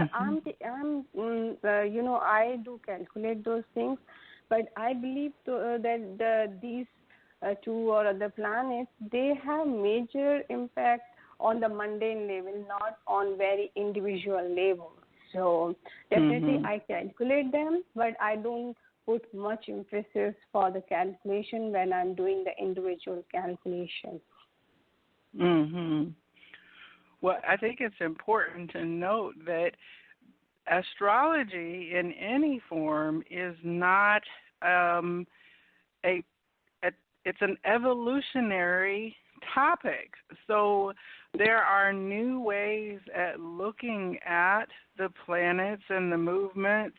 [SPEAKER 2] calculate those things, but I believe that these two or other planets, they have major impact on the mundane level, not on very individual level. So definitely I calculate them, but I don't put much emphasis for the calculation when I'm doing the individual calculation.
[SPEAKER 1] Well, I think it's important to note that astrology in any form is not it's an evolutionary topic. So there are new ways at looking at the planets and the movements.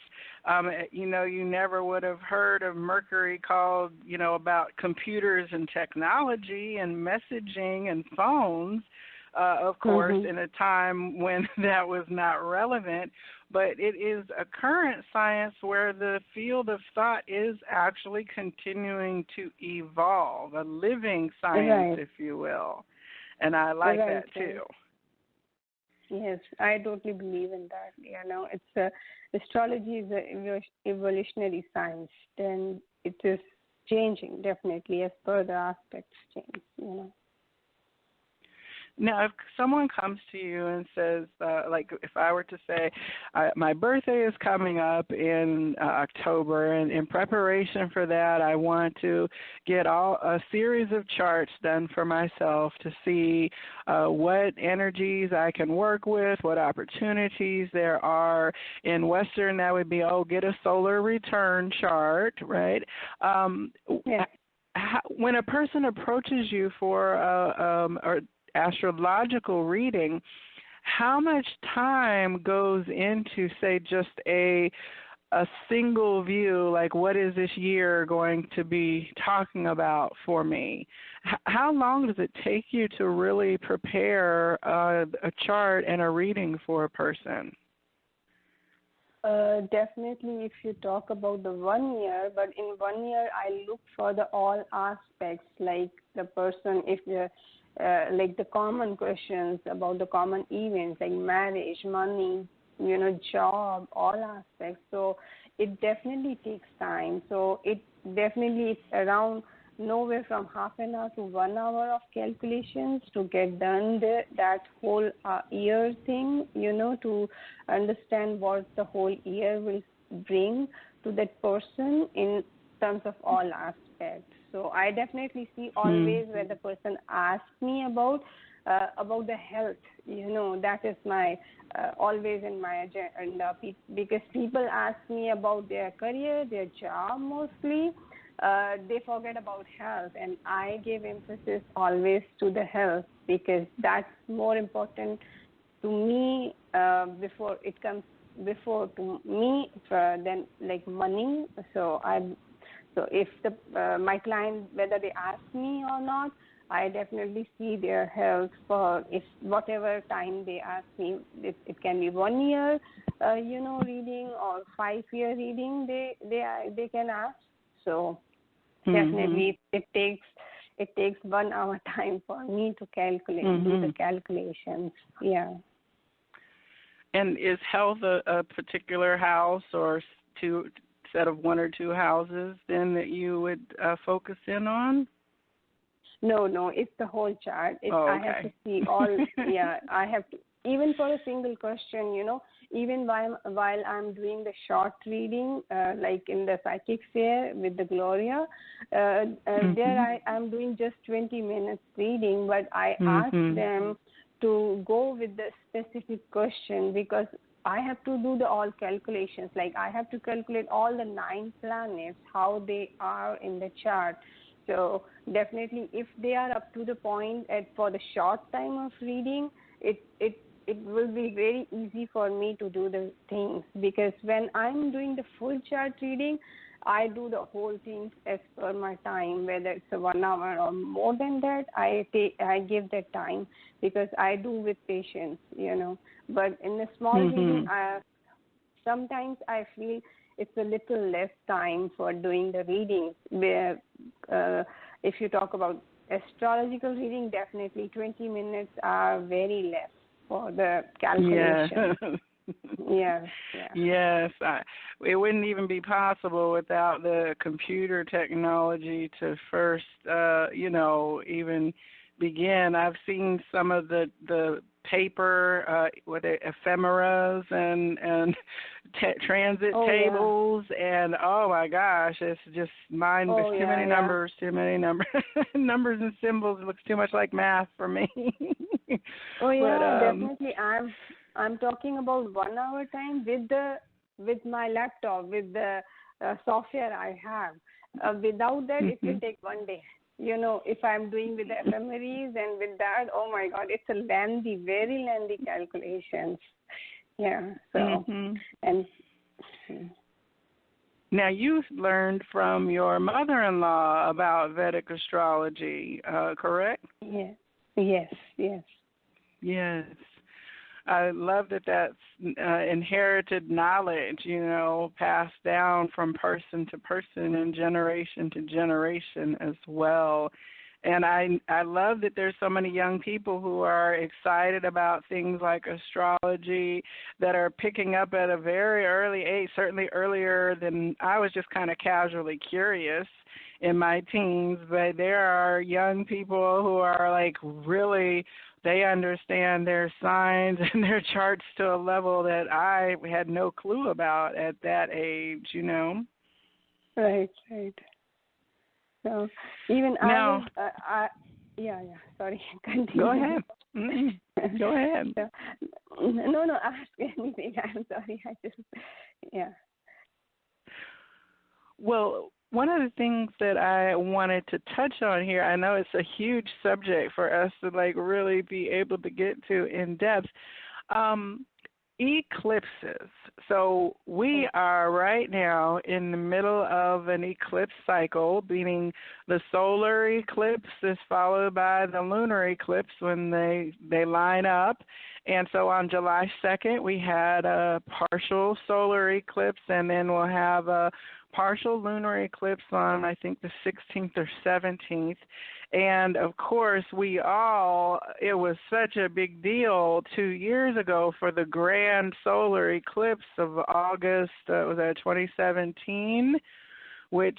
[SPEAKER 1] You never would have heard of Mercury called, about computers and technology and messaging and phones, of course, in a time when that was not relevant. But it is a current science where the field of thought is actually continuing to evolve, a living science, if you will. And I like that too.
[SPEAKER 2] Yes, I totally believe in that. It's astrology is an evolutionary science, and it is changing definitely as per the aspects change.
[SPEAKER 1] Now, if someone comes to you and says, like if I were to say, my birthday is coming up in October, and in preparation for that, I want to get a series of charts done for myself to see what energies I can work with, what opportunities there are. In Western, that would be, get a solar return chart, right? When a person approaches you for or astrological reading, how much time goes into, say, just a a single view, like what is this year going to be talking about for me? How long does it take you to really prepare a chart and a reading for a person?
[SPEAKER 2] Definitely, if you talk about the 1 year, but in 1 year, I look for the all aspects, like the person, if the like the common questions about the common events, like marriage, money, job, all aspects. So it definitely takes time. So it definitely is around nowhere from half an hour to 1 hour of calculations to get done that whole year thing, to understand what the whole year will bring to that person in terms of all aspects. So I definitely see always when the person asks me about the health, that is my always in my agenda, because people ask me about their career, their job mostly. They forget about health, and I give emphasis always to the health because that's more important to me before it comes before to me than like money. So if my client, whether they ask me or not, I definitely see their health for if whatever time they ask me. It can be 1 year, reading, or 5-year reading. They can ask. So definitely it takes 1 hour time for me to calculate, do the calculations. Yeah.
[SPEAKER 1] And is health a particular house or set of 1 or 2 houses then that you would focus in on?
[SPEAKER 2] No, it's the whole chart.
[SPEAKER 1] Okay.
[SPEAKER 2] I have to see all. Yeah, I have to. Even for a single question, even while I'm doing the short reading, like in the psychic fair with the Gloria, there I'm doing just 20 minutes reading, but I ask them to go with the specific question because I have to do the all calculations. Like I have to calculate all the 9 planets, how they are in the chart. So definitely, if they are up to the point for the short time of reading, it will be very easy for me to do the things, because when I'm doing the full chart reading, I do the whole thing as per my time, whether it's a 1 hour or more than that. I give that time because I do with patience, But in the small reading, sometimes I feel it's a little less time for doing the readings. Where if you talk about astrological reading, definitely 20 minutes are very less for the calculation.
[SPEAKER 1] Yeah. Yes. It wouldn't even be possible without the computer technology to first, even begin. I've seen some of the paper, ephemeras and transit tables, and oh my gosh, it's just too many numbers, numbers and symbols. It looks too much like math for me.
[SPEAKER 2] Definitely. I'm talking about 1 hour time with my laptop, with the software I have. Without that, it will take 1 day. If I'm doing with the ephemeries and with that, oh my God, it's a very lengthy calculations. Yeah. So and.
[SPEAKER 1] Now, you learned from your mother-in-law about Vedic astrology, correct?
[SPEAKER 2] Yes.
[SPEAKER 1] Yes. I love that that's inherited knowledge, passed down from person to person and generation to generation as well. And I love that there's so many young people who are excited about things like astrology, that are picking up at a very early age, certainly earlier than I was, just kind of casually curious in my teens. But there are young people who are like really, they understand their signs and their charts to a level that I had no clue about at that age,
[SPEAKER 2] Right. So even
[SPEAKER 1] now,
[SPEAKER 2] sorry, continue.
[SPEAKER 1] Go ahead. Go ahead.
[SPEAKER 2] No, ask anything. I'm sorry.
[SPEAKER 1] Well, one of the things that I wanted to touch on here, I know it's a huge subject for us to really be able to get to in depth. eclipses. So we are right now in the middle of an eclipse cycle, meaning the solar eclipse is followed by the lunar eclipse when they line up. And so on July 2nd, we had a partial solar eclipse, and then we'll have a partial lunar eclipse on, I think, the 16th or 17th. And, of course, it was such a big deal 2 years ago for the grand solar eclipse of August, was that 2017? Which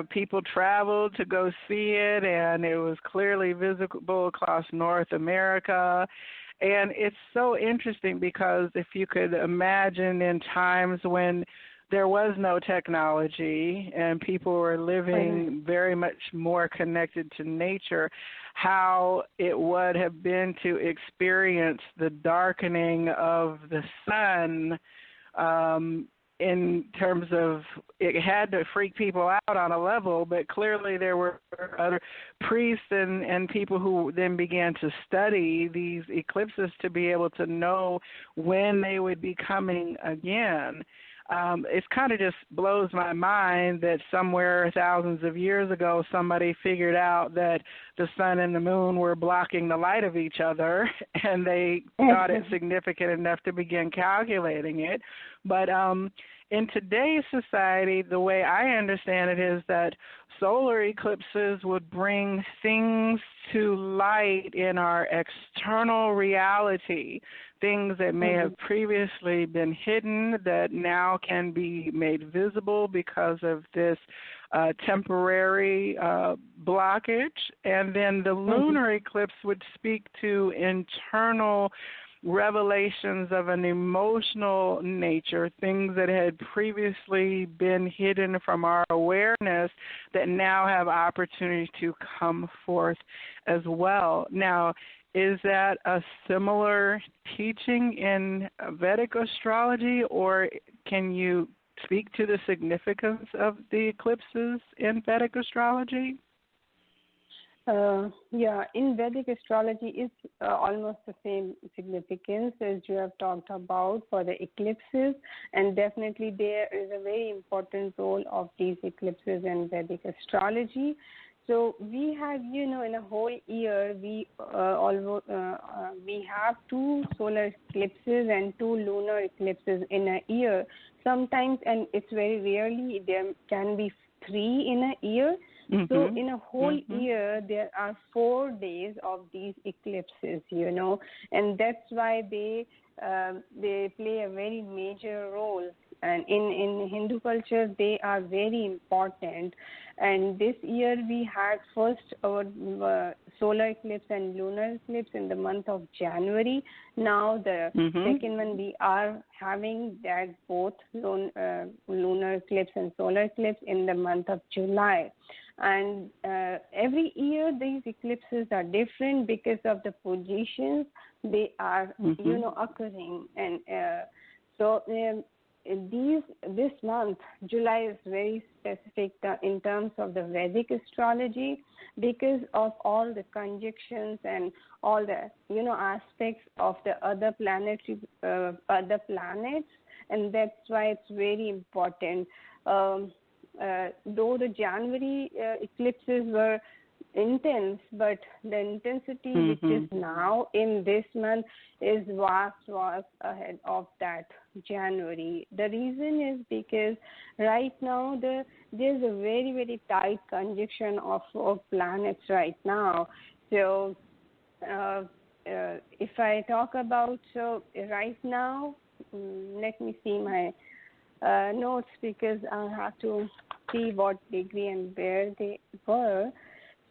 [SPEAKER 1] people traveled to go see it, and it was clearly visible across North America. And it's so interesting because if you could imagine in times when there was no technology and people were living very much more connected to nature, how it would have been to experience the darkening of the sun in terms of it had to freak people out on a level, but clearly there were other priests and people who then began to study these eclipses to be able to know when they would be coming again. It kind of just blows my mind that somewhere thousands of years ago somebody figured out that the sun and the moon were blocking the light of each other, and they thought it significant enough to begin calculating it. But in today's society, the way I understand it is that solar eclipses would bring things to light in our external reality, things that may have previously been hidden that now can be made visible because of this temporary blockage. And then the lunar eclipse would speak to internal revelations of an emotional nature, things that had previously been hidden from our awareness that now have opportunity to come forth as well. Now, is that a similar teaching in Vedic astrology, or can you speak to the significance of the eclipses in Vedic astrology?
[SPEAKER 2] In Vedic astrology, it's almost the same significance as you have talked about for the eclipses, and definitely there is a very important role of these eclipses in Vedic astrology. So we have, in a whole year, we have 2 solar eclipses and 2 lunar eclipses in a year. Sometimes, and it's very rarely, there can be 3 in a year. So in a whole year, there are 4 days of these eclipses, and that's why they play a very major role. And in Hindu culture, they are very important. And this year, we had first our solar eclipse and lunar eclipse in the month of January. Now the second one, we are having that both lunar eclipse and solar eclipse in the month of July. And every year these eclipses are different because of the positions they are, occurring. And this month, July, is very specific in terms of the Vedic astrology because of all the conjunctions and all the, aspects of the other planets, and that's why it's very important. Though the January eclipses were intense, but the intensity which is now in this month is vast ahead of that January. The reason is because right now there's a very, very tight conjunction of planets right now. So if I talk about, right now, let me see my notes because I have to see what degree and where they were.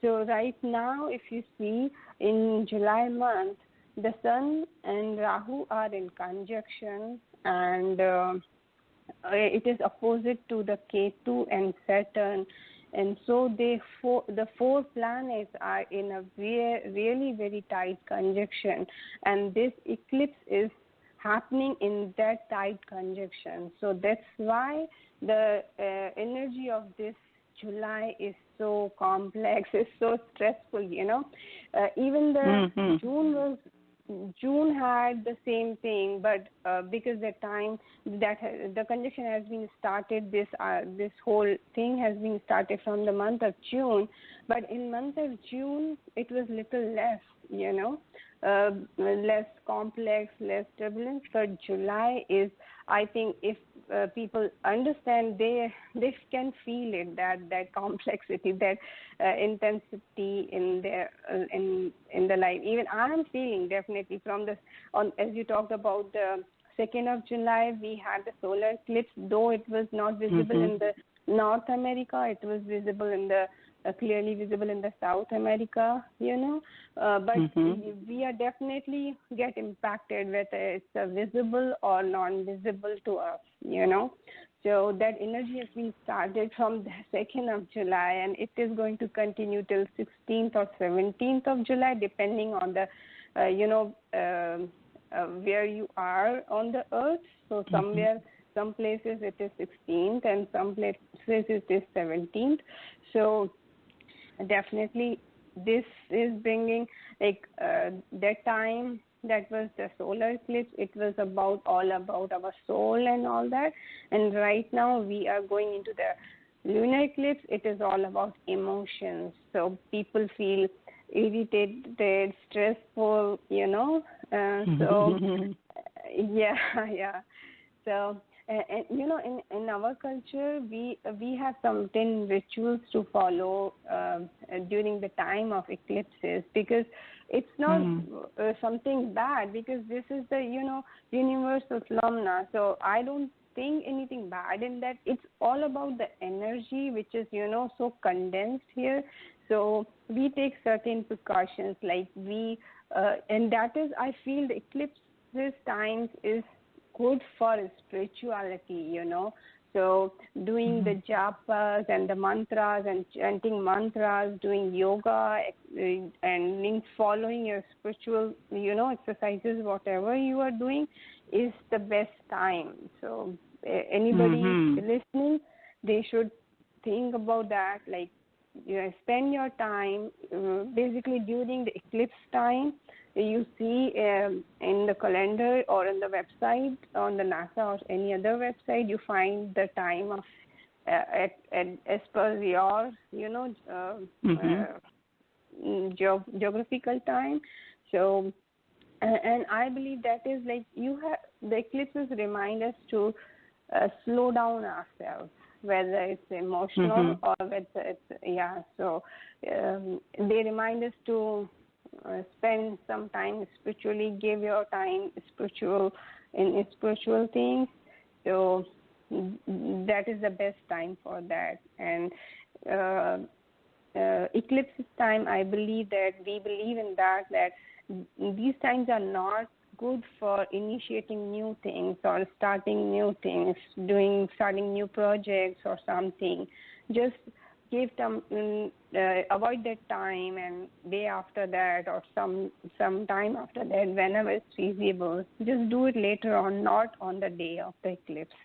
[SPEAKER 2] So right now, if you see in July month, the Sun and Rahu are in conjunction, and it is opposite to the Ketu and Saturn. And so the 4 planets are in a really very tight conjunction, and this eclipse is happening in that tight conjunction. So that's why the energy of this July is so complex, it's so stressful, Even the June was June had the same thing, but because the time that the conjunction has been started, this whole thing has been started from the month of June. But in month of June, it was little less, less complex, less turbulence. But July is, I think, if people understand, they can feel it, that complexity, that intensity in their in the life. Even I am feeling definitely from this as you talked about the 2nd of July, we had the solar eclipse, though it was not visible in the North America, it was visible in the clearly visible in the South America, but we are definitely get impacted whether it's visible or non-visible to us, So that energy has been started from the 2nd of July, and it is going to continue till 16th or 17th of July, depending on the, where you are on the earth. So some places it is 16th and some places it is 17th. So definitely this is bringing that time. That was the solar eclipse. It was all about our soul and all that. And right now we are going into the lunar eclipse. It is all about emotions. So people feel irritated, stressful, So yeah. So and in our culture, we have certain rituals to follow during the time of eclipses, because it's not something bad, because this is the universal phenomena. So I don't think anything bad in that. It's all about the energy, which is so condensed here. So we take certain precautions, like and that is, I feel, the eclipses times is good for spirituality, So doing the japas and the mantras and chanting mantras, doing yoga and following your spiritual, exercises, whatever you are doing, is the best time. So anybody listening, they should think about that, spend your time basically during the eclipse time. You see in the calendar or on the website, on the NASA or any other website, you find the time of as per your geographical time. So and I believe that is the eclipses remind us to slow down ourselves, whether it's emotional or whether it's So they remind us to spend some time spiritually, give your time in spiritual things. So that is the best time for that. And eclipse time, I believe that we believe in that these times are not good for initiating new things or starting new things, starting new projects or something. Just give them, avoid that time, and day after that or some time after that, whenever it's feasible. Just do it later on, not on the day of the eclipse,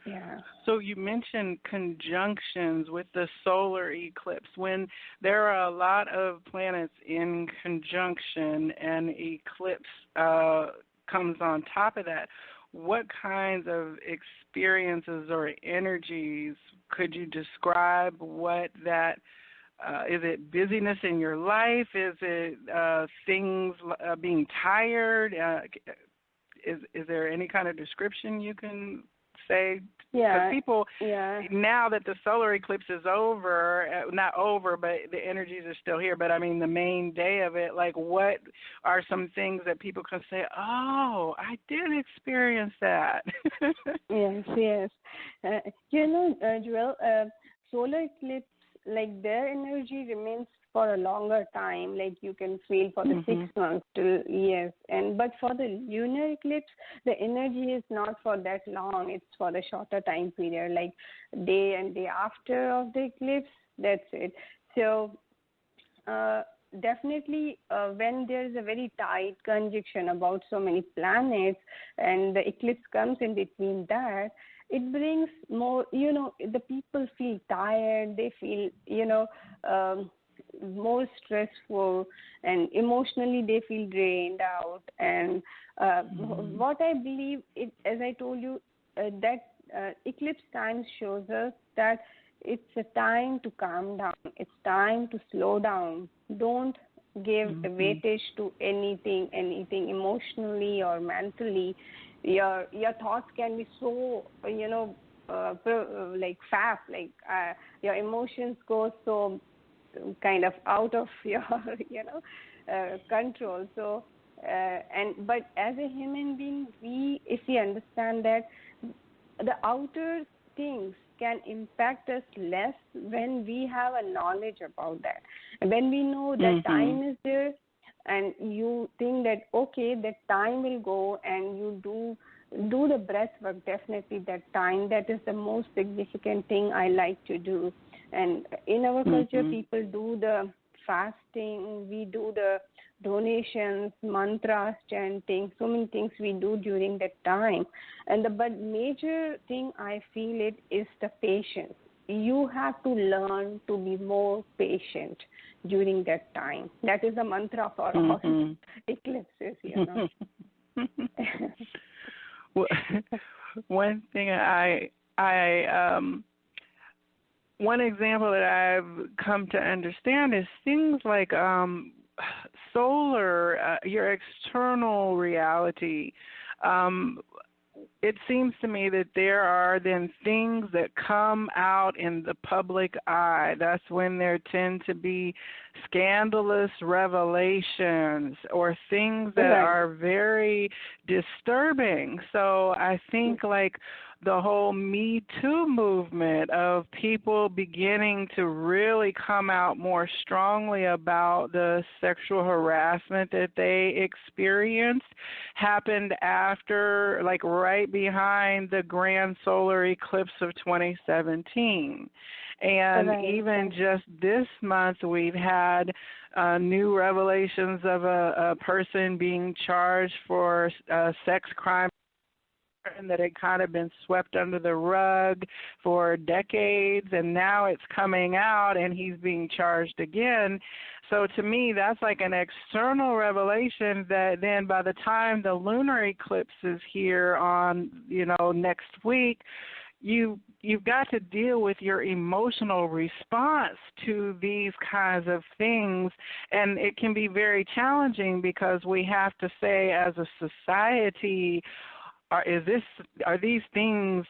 [SPEAKER 2] Yeah.
[SPEAKER 1] So you mentioned conjunctions with the solar eclipse. When there are a lot of planets in conjunction and eclipse comes on top of that, what kinds of experiences or energies could you describe? What that is it busyness in your life? Is it things being tired? Is there any kind of description you can say?
[SPEAKER 2] Yeah.
[SPEAKER 1] Because people,
[SPEAKER 2] now
[SPEAKER 1] that the solar eclipse is over, not over, but the energies are still here, but I mean the main day of it, what are some things that people can say, oh, I did experience that?
[SPEAKER 2] Yes. Joelle, solar eclipse, their energy remains for a longer time, you can feel for the 6 months till but for the lunar eclipse, the energy is not for that long. It's for the shorter time period, day and day after of the eclipse. That's it. So definitely when there is a very tight conjunction about so many planets and the eclipse comes in between that, it brings more, the people feel tired. They feel, more stressful, and emotionally they feel drained out. And what I believe, as I told you, that eclipse time shows us that it's a time to calm down. It's time to slow down. Don't give a weightage to anything emotionally or mentally. Your thoughts can be so, like fast, like your emotions go so kind of out of your, control. So, but as a human being, if we understand that the outer things can impact us less when we have a knowledge about that. And when we know that time is there, and you think that, okay, that time will go, and you do the breath work, definitely that time, that is the most significant thing I like to do. And in our culture, people do the fasting, we do the donations, mantras, chanting, so many things we do during that time. But major thing I feel it is the patience. You have to learn to be more patient during that time. That is the mantra for all eclipses,
[SPEAKER 1] Well, one thing one example that I've come to understand is things like solar, your external reality. It seems to me that there are then things that come out in the public eye. That's when there tend to be scandalous revelations or things that are very disturbing. So I think like the whole Me Too movement of people beginning to really come out more strongly about the sexual harassment that they experienced happened after, like right behind the grand solar eclipse of 2017. And even just this month, we've had new revelations of a person being charged for sex crime that had kind of been swept under the rug for decades, and now it's coming out and he's being charged again. So to me, that's like an external revelation that then by the time the lunar eclipse is here on, next week, you've got to deal with your emotional response to these kinds of things, and it can be very challenging because we have to say as a society, are these things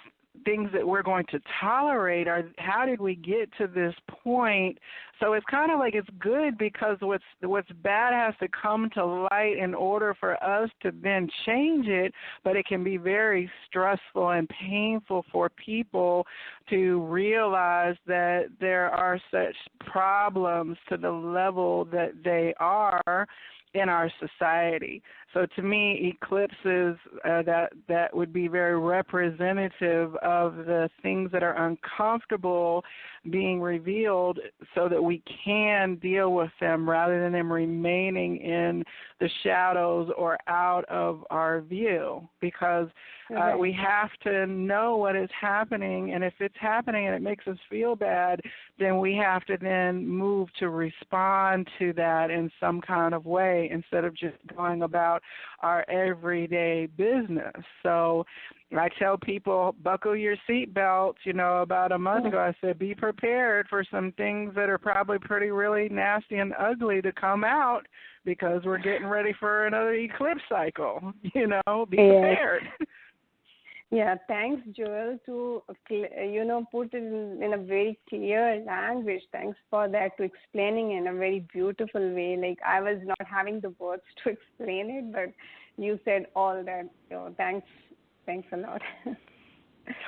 [SPEAKER 1] that we're going to tolerate? How did we get to this point? So it's kind of like it's good because what's bad has to come to light in order for us to then change it, but it can be very stressful and painful for people to realize that there are such problems to the level that they are in our society. So to me, eclipses, that would be very representative of the things that are uncomfortable being revealed so that we can deal with them rather than them remaining in the shadows or out of our view, because we have to know what is happening, and if it's happening and it makes us feel bad, then we have to then move to respond to that in some kind of way instead of just going about our everyday business. So I tell people, buckle your seatbelts. About a month ago I said, be prepared for some things that are probably really nasty and ugly to come out because we're getting ready for another eclipse cycle. Be prepared.
[SPEAKER 2] Yeah, thanks, Joelle, to put it in a very clear language. Thanks for that, to explaining in a very beautiful way. Like I was not having the words to explain it, but you said all that. So thanks a lot.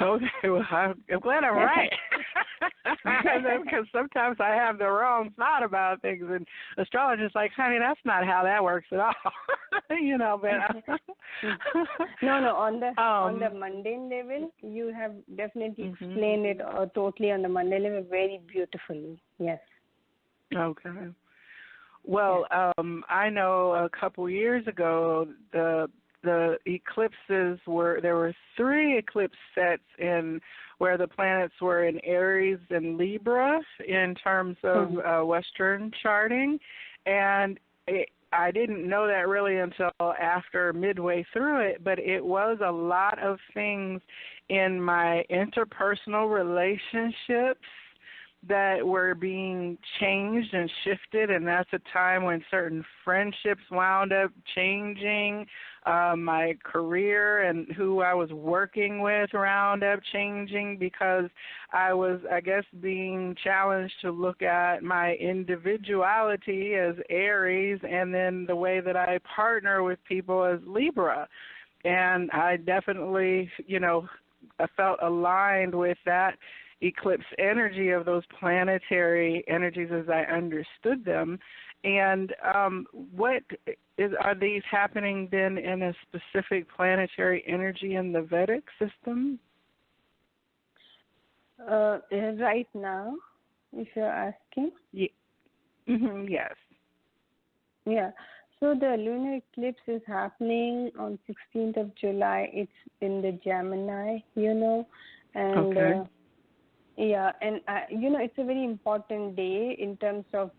[SPEAKER 1] Okay, well, I'm glad I'm right. Because sometimes I have the wrong thought about things, and astrologers like, honey, that's not how that works at all. But
[SPEAKER 2] no, on the mundane level, you have definitely explained it totally on the mundane level very beautifully. Yes.
[SPEAKER 1] Okay. Well, I know a couple years ago the the eclipses there were 3 eclipse sets in where the planets were in Aries and Libra in terms of Western charting, and I didn't know that really until after midway through it, but it was a lot of things in my interpersonal relationships that were being changed and shifted, and that's a time when certain friendships wound up changing. My career and who I was working with wound up changing because I was, I guess, being challenged to look at my individuality as Aries and then the way that I partner with people as Libra. And I definitely, I felt aligned with that eclipse energy of those planetary energies as I understood them. And are these happening then in a specific planetary energy in the Vedic system?
[SPEAKER 2] Right now, if you're asking?
[SPEAKER 1] Yes.
[SPEAKER 2] Yeah. So the lunar eclipse is happening on 16th of July. It's in the Gemini, and
[SPEAKER 1] okay.
[SPEAKER 2] It's a very important day in terms of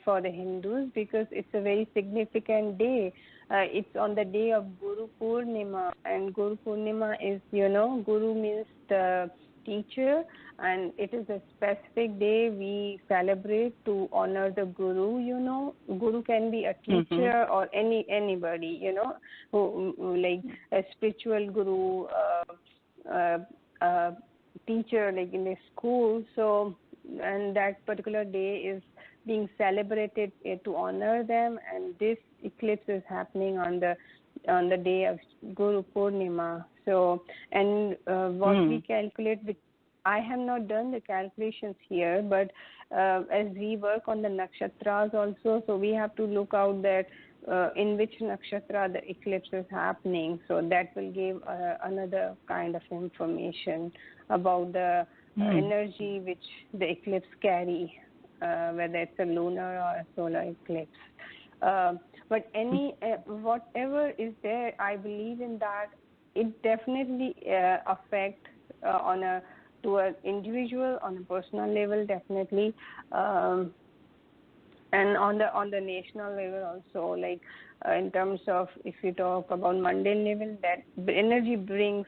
[SPEAKER 2] for the Hindus because it's a very significant day. It's on the day of Guru Purnima, and Guru Purnima is, Guru means the teacher, and it is a specific day we celebrate to honor the Guru. Guru can be a teacher or anybody, who like a spiritual guru, teacher like in a school. So, and that particular day is being celebrated to honor them, and this eclipse is happening on the day of Guru Purnima. So, and what we calculate with, I have not done the calculations here, but as we work on the nakshatras also, so we have to look out that in which nakshatra the eclipse is happening. So that will give another kind of information about the energy which the eclipse carry, whether it's a lunar or a solar eclipse. But whatever is there, I believe in that it definitely affects to an individual on a personal level, definitely, and on the national level also. Like in terms of, if you talk about mundane level, that the energy brings.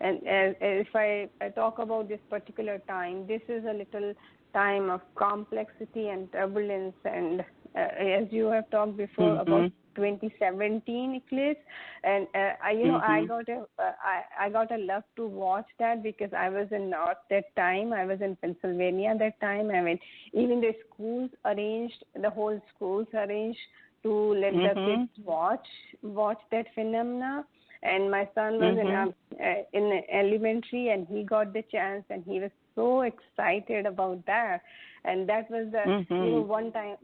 [SPEAKER 2] And if I talk about this particular time, this is a little time of complexity and turbulence. And as you have talked before about 2017 eclipse, and I got a luck to watch that because I was in North that time. I was in Pennsylvania that time. I mean, even the schools arranged, the whole schools arranged to let the kids watch that phenomena. And my son was in elementary, and he got the chance, and he was so excited about that. And that was the one time.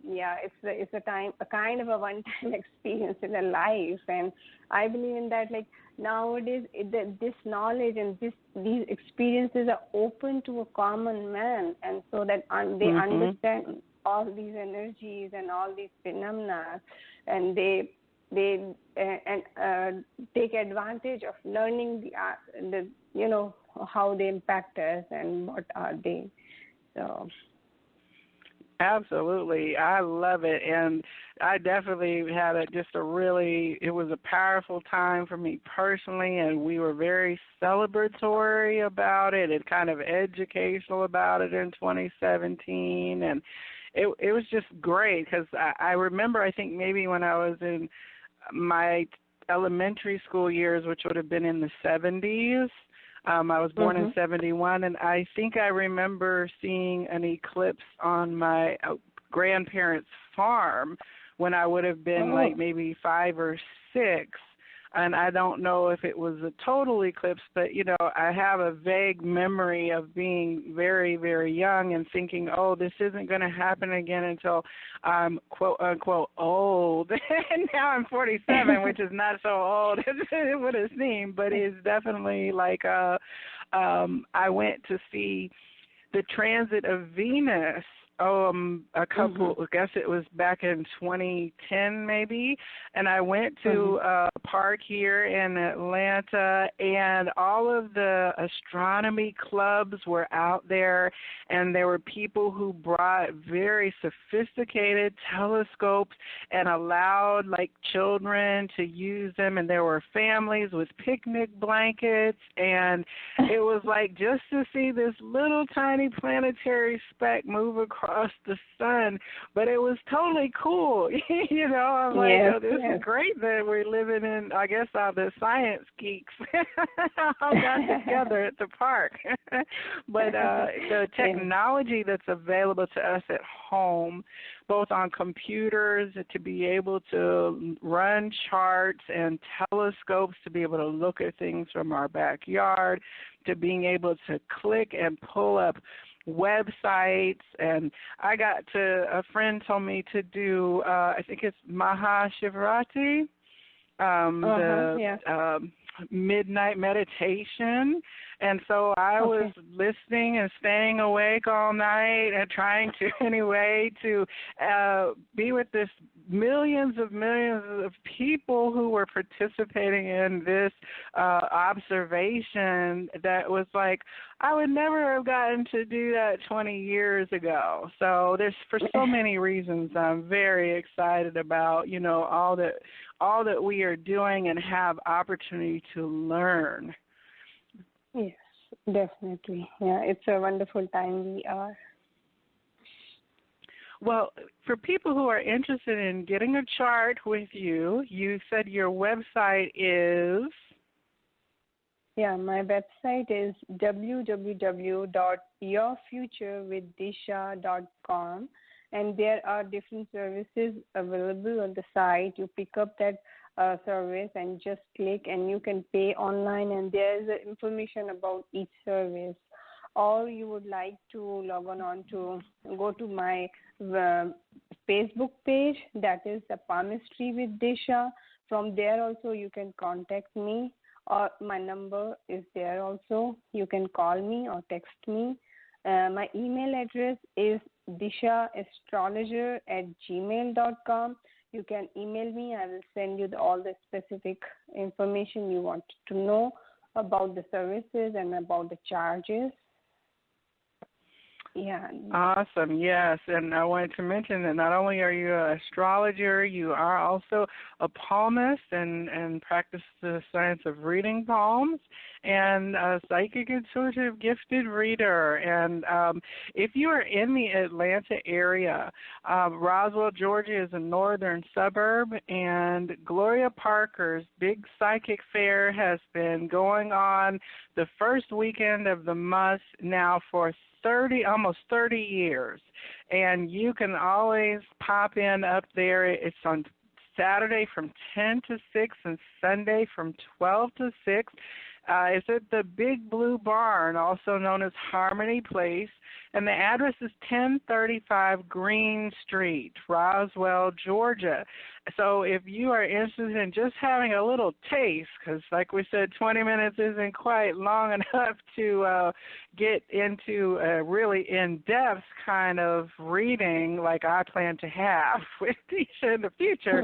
[SPEAKER 2] Yeah, it's a kind of a one-time experience in a life, and I believe in that. Like nowadays, this knowledge and these experiences are open to a common man, and so that they understand all these energies and all these phenomena, and they take advantage of learning the how they impact us and what are they. So.
[SPEAKER 1] Absolutely. I love it. And I definitely had it was a powerful time for me personally, and we were very celebratory about it and kind of educational about it in 2017. And it was just great because I remember, I think maybe when I was in my elementary school years, which would have been in the 70s, I was born in 71, and I think I remember seeing an eclipse on my grandparents' farm when I would have been like maybe 5 or 6. And I don't know if it was a total eclipse, but, I have a vague memory of being very, very young and thinking, this isn't going to happen again until I'm, quote, unquote, old. And now I'm 47, which is not so old as it would have seemed, but it's definitely like I went to see the transit of Venus a couple, I guess it was back in 2010 maybe, and I went to park here in Atlanta, and all of the astronomy clubs were out there, and there were people who brought very sophisticated telescopes and allowed like children to use them, and there were families with picnic blankets, and it was like just to see this little tiny planetary speck move across the sun, but it was totally cool. You know, I'm like,
[SPEAKER 2] Yes,
[SPEAKER 1] oh, this
[SPEAKER 2] yes.
[SPEAKER 1] is great that we're living in, I guess, all the science geeks all got together at the park. But the technology that's available to us at home, both on computers to be able to run charts and telescopes to be able to look at things from our backyard, to being able to click and pull up websites, and I got to, a friend told me to do, I think it's Mahashivarati, midnight meditation, and so I was listening and staying awake all night and trying to anyway to be with this millions of people who were participating in this observation that was like, I would never have gotten to do that 20 years ago. So there's, for so many reasons, I'm very excited about, you know, all that we are doing and have opportunity to learn.
[SPEAKER 2] Yes, definitely. Yeah, it's a wonderful time we are.
[SPEAKER 1] Well, for people who are interested in getting a chart with you, you said your website is?
[SPEAKER 2] Yeah, my website is www.yourfuturewithdisha.com, and there are different services available on the site. You pick up that service and just click, and you can pay online, and there is information about each service. Or you would like to log on to go to my Facebook page, that is the Palmistry with Disha. From there also you can contact me, or my number is there also. You can call me or text me. My email address is dishaastrologer@gmail.com. You can email me. I will send you all the specific information you want to know about the services and about the charges. Yeah.
[SPEAKER 1] Awesome, yes. And I wanted to mention that not only are you an astrologer, you are also a palmist and practice the science of reading palms, and a psychic intuitive gifted reader. And if you are in the Atlanta area, Roswell, Georgia is a northern suburb, and Gloria Parker's Big Psychic Fair has been going on the first weekend of the month now for almost 30 years, and you can always pop in up there. It's on Saturday from 10 to 6 and Sunday from 12 to 6. It's at the Big Blue Barn, also known as Harmony Place, and the address is 1035 Green Street, Roswell, Georgia. So if you are interested in just having a little taste, because like we said, 20 minutes isn't quite long enough to get into a really in-depth kind of reading like I plan to have with Disha in the future,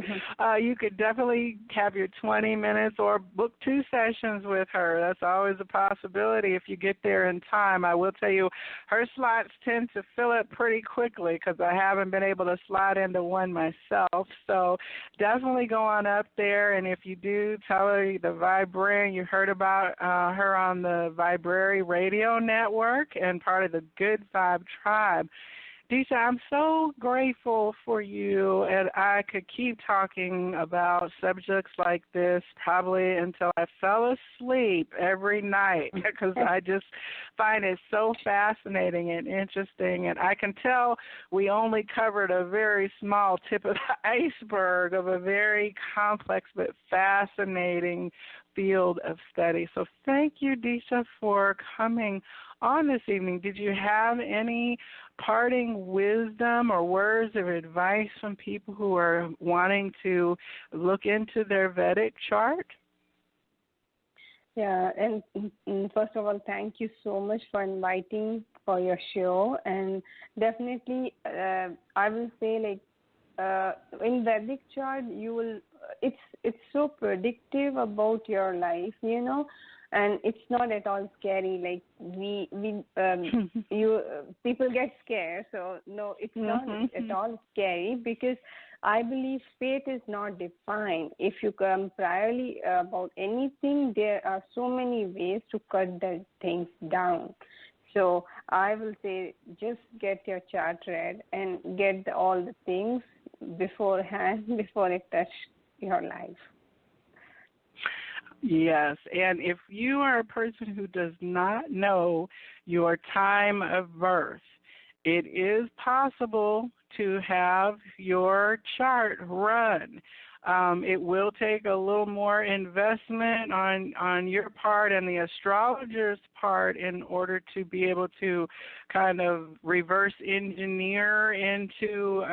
[SPEAKER 1] you could definitely have your 20 minutes or book 2 sessions with her. That's always a possibility if you get there in time. I will tell you, her slots tend to fill up pretty quickly because I haven't been able to slide into one myself. So definitely go on up there, and if you do, tell her the Viberarian, you heard about her on the Viberarian radio network and part of the Good Vibe Tribe. Disha, I'm so grateful for you, and I could keep talking about subjects like this probably until I fell asleep every night because I just find it so fascinating and interesting, and I can tell we only covered a very small tip of the iceberg of a very complex but fascinating field of study. So thank you, Disha, for coming on this evening. Did you have any parting wisdom or words of advice from people who are wanting to look into their Vedic chart?
[SPEAKER 2] Yeah, and first of all, thank you so much for inviting for your show. And definitely, I will say, like, in Vedic chart, you will. It's so predictive about your life, and it's not at all scary. Like people get scared. So no, it's not at all scary, because I believe fate is not defined. If you come priorly about anything, there are so many ways to cut the things down. So I will say, just get your chart read and get all the things beforehand before it touch your life.
[SPEAKER 1] Yes, and if you are a person who does not know your time of birth, it is possible to have your chart run. It will take a little more investment on your part and the astrologer's part in order to be able to kind of reverse engineer into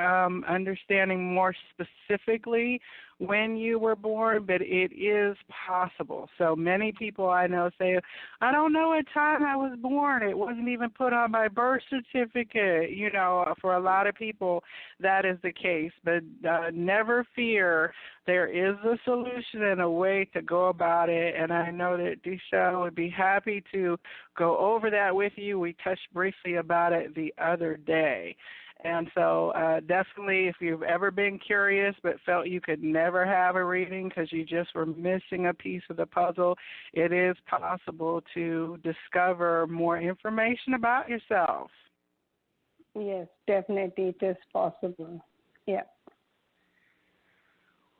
[SPEAKER 1] understanding more specifically when you were born, but it is possible. So many people I know say, I don't know what time I was born. It wasn't even put on my birth certificate. For a lot of people, that is the case. But never fear. There is a solution and a way to go about it, and I know that Disha would be happy to go over that with you. We touched briefly about it the other day. And so definitely, if you've ever been curious but felt you could never have a reading because you just were missing a piece of the puzzle, it is possible to discover more information about yourself.
[SPEAKER 2] Yes, definitely it is possible. Yeah.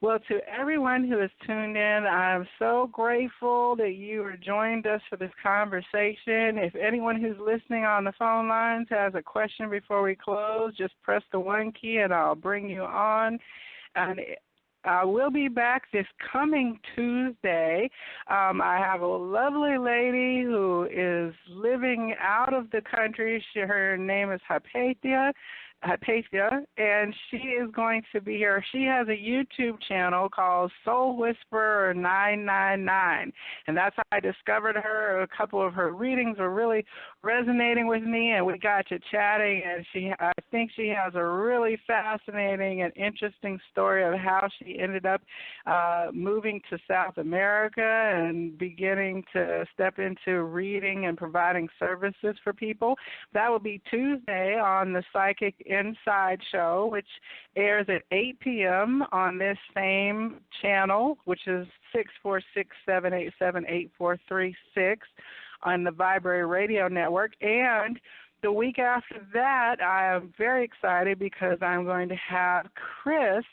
[SPEAKER 1] Well, to everyone who has tuned in, I'm so grateful that you joined us for this conversation. If anyone who's listening on the phone lines has a question before we close, just press the 1 key and I'll bring you on. And I will be back this coming Tuesday. I have a lovely lady who is living out of the country. Her name is Hypatia, and she is going to be here. She has a YouTube channel called Soul Whisperer 999, and that's how I discovered her. A couple of her readings were really resonating with me, and we got to chatting, and I think she has a really fascinating and interesting story of how she ended up moving to South America and beginning to step into reading and providing services for people. That will be Tuesday on the Psychic Inside Show, which airs at 8 p.m. on this same channel, which is 646-787-8436 on the Viberarian Radio Network. And the week after that, I am very excited because I'm going to have Chris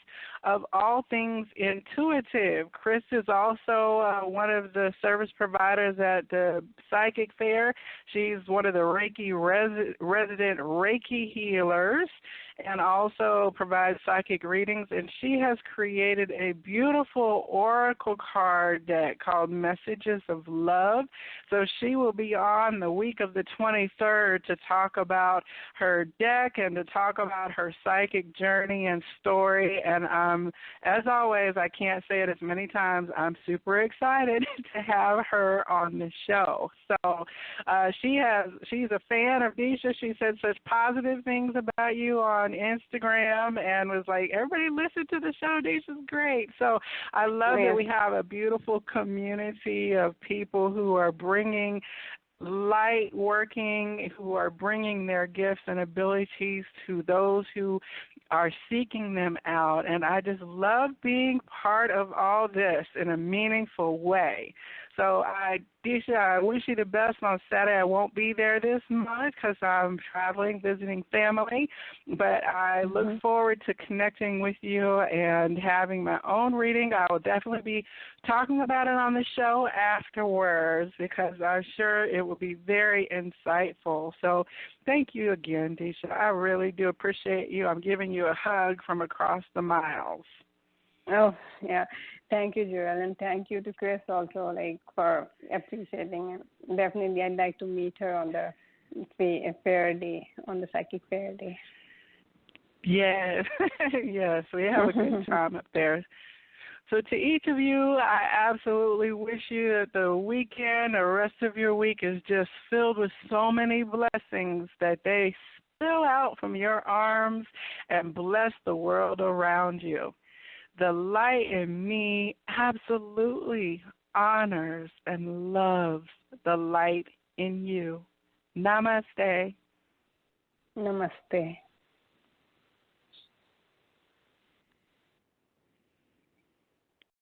[SPEAKER 1] of All Things Intuitive. Chris is also one of the service providers at the Psychic Fair. She's one of the Reiki resident Reiki healers and also provides psychic readings. And she has created a beautiful oracle card deck called Messages of Love. So she will be on the week of the 23rd to talk about her deck and to talk about her psychic journey and story. And as always, I can't say it as many times, I'm super excited to have her on the show. So she's a fan of Disha. She said such positive things about you on Instagram and was like, everybody listen to the show. Disha's great. So I love that we have a beautiful community of people who are bringing light working, who are bringing their gifts and abilities to those who are seeking them out. And I just love being part of all this in a meaningful way. So, Disha, I wish you the best on Saturday. I won't be there this month because I'm traveling, visiting family, but I look forward to connecting with you and having my own reading. I will definitely be talking about it on the show afterwards because I'm sure it will be very insightful. So thank you again, Disha. I really do appreciate you. I'm giving you a hug from across the miles.
[SPEAKER 2] Oh, yeah. Thank you, Joelle, and thank you to Chris also, for appreciating it. Definitely, I'd like to meet her on the fair day, on the psychic fair day.
[SPEAKER 1] Yes, yes, we have a good time up there. So to each of you, I absolutely wish you that the weekend, the rest of your week is just filled with so many blessings that they spill out from your arms and bless the world around you. The light in me absolutely honors and loves the light in you. Namaste.
[SPEAKER 2] Namaste.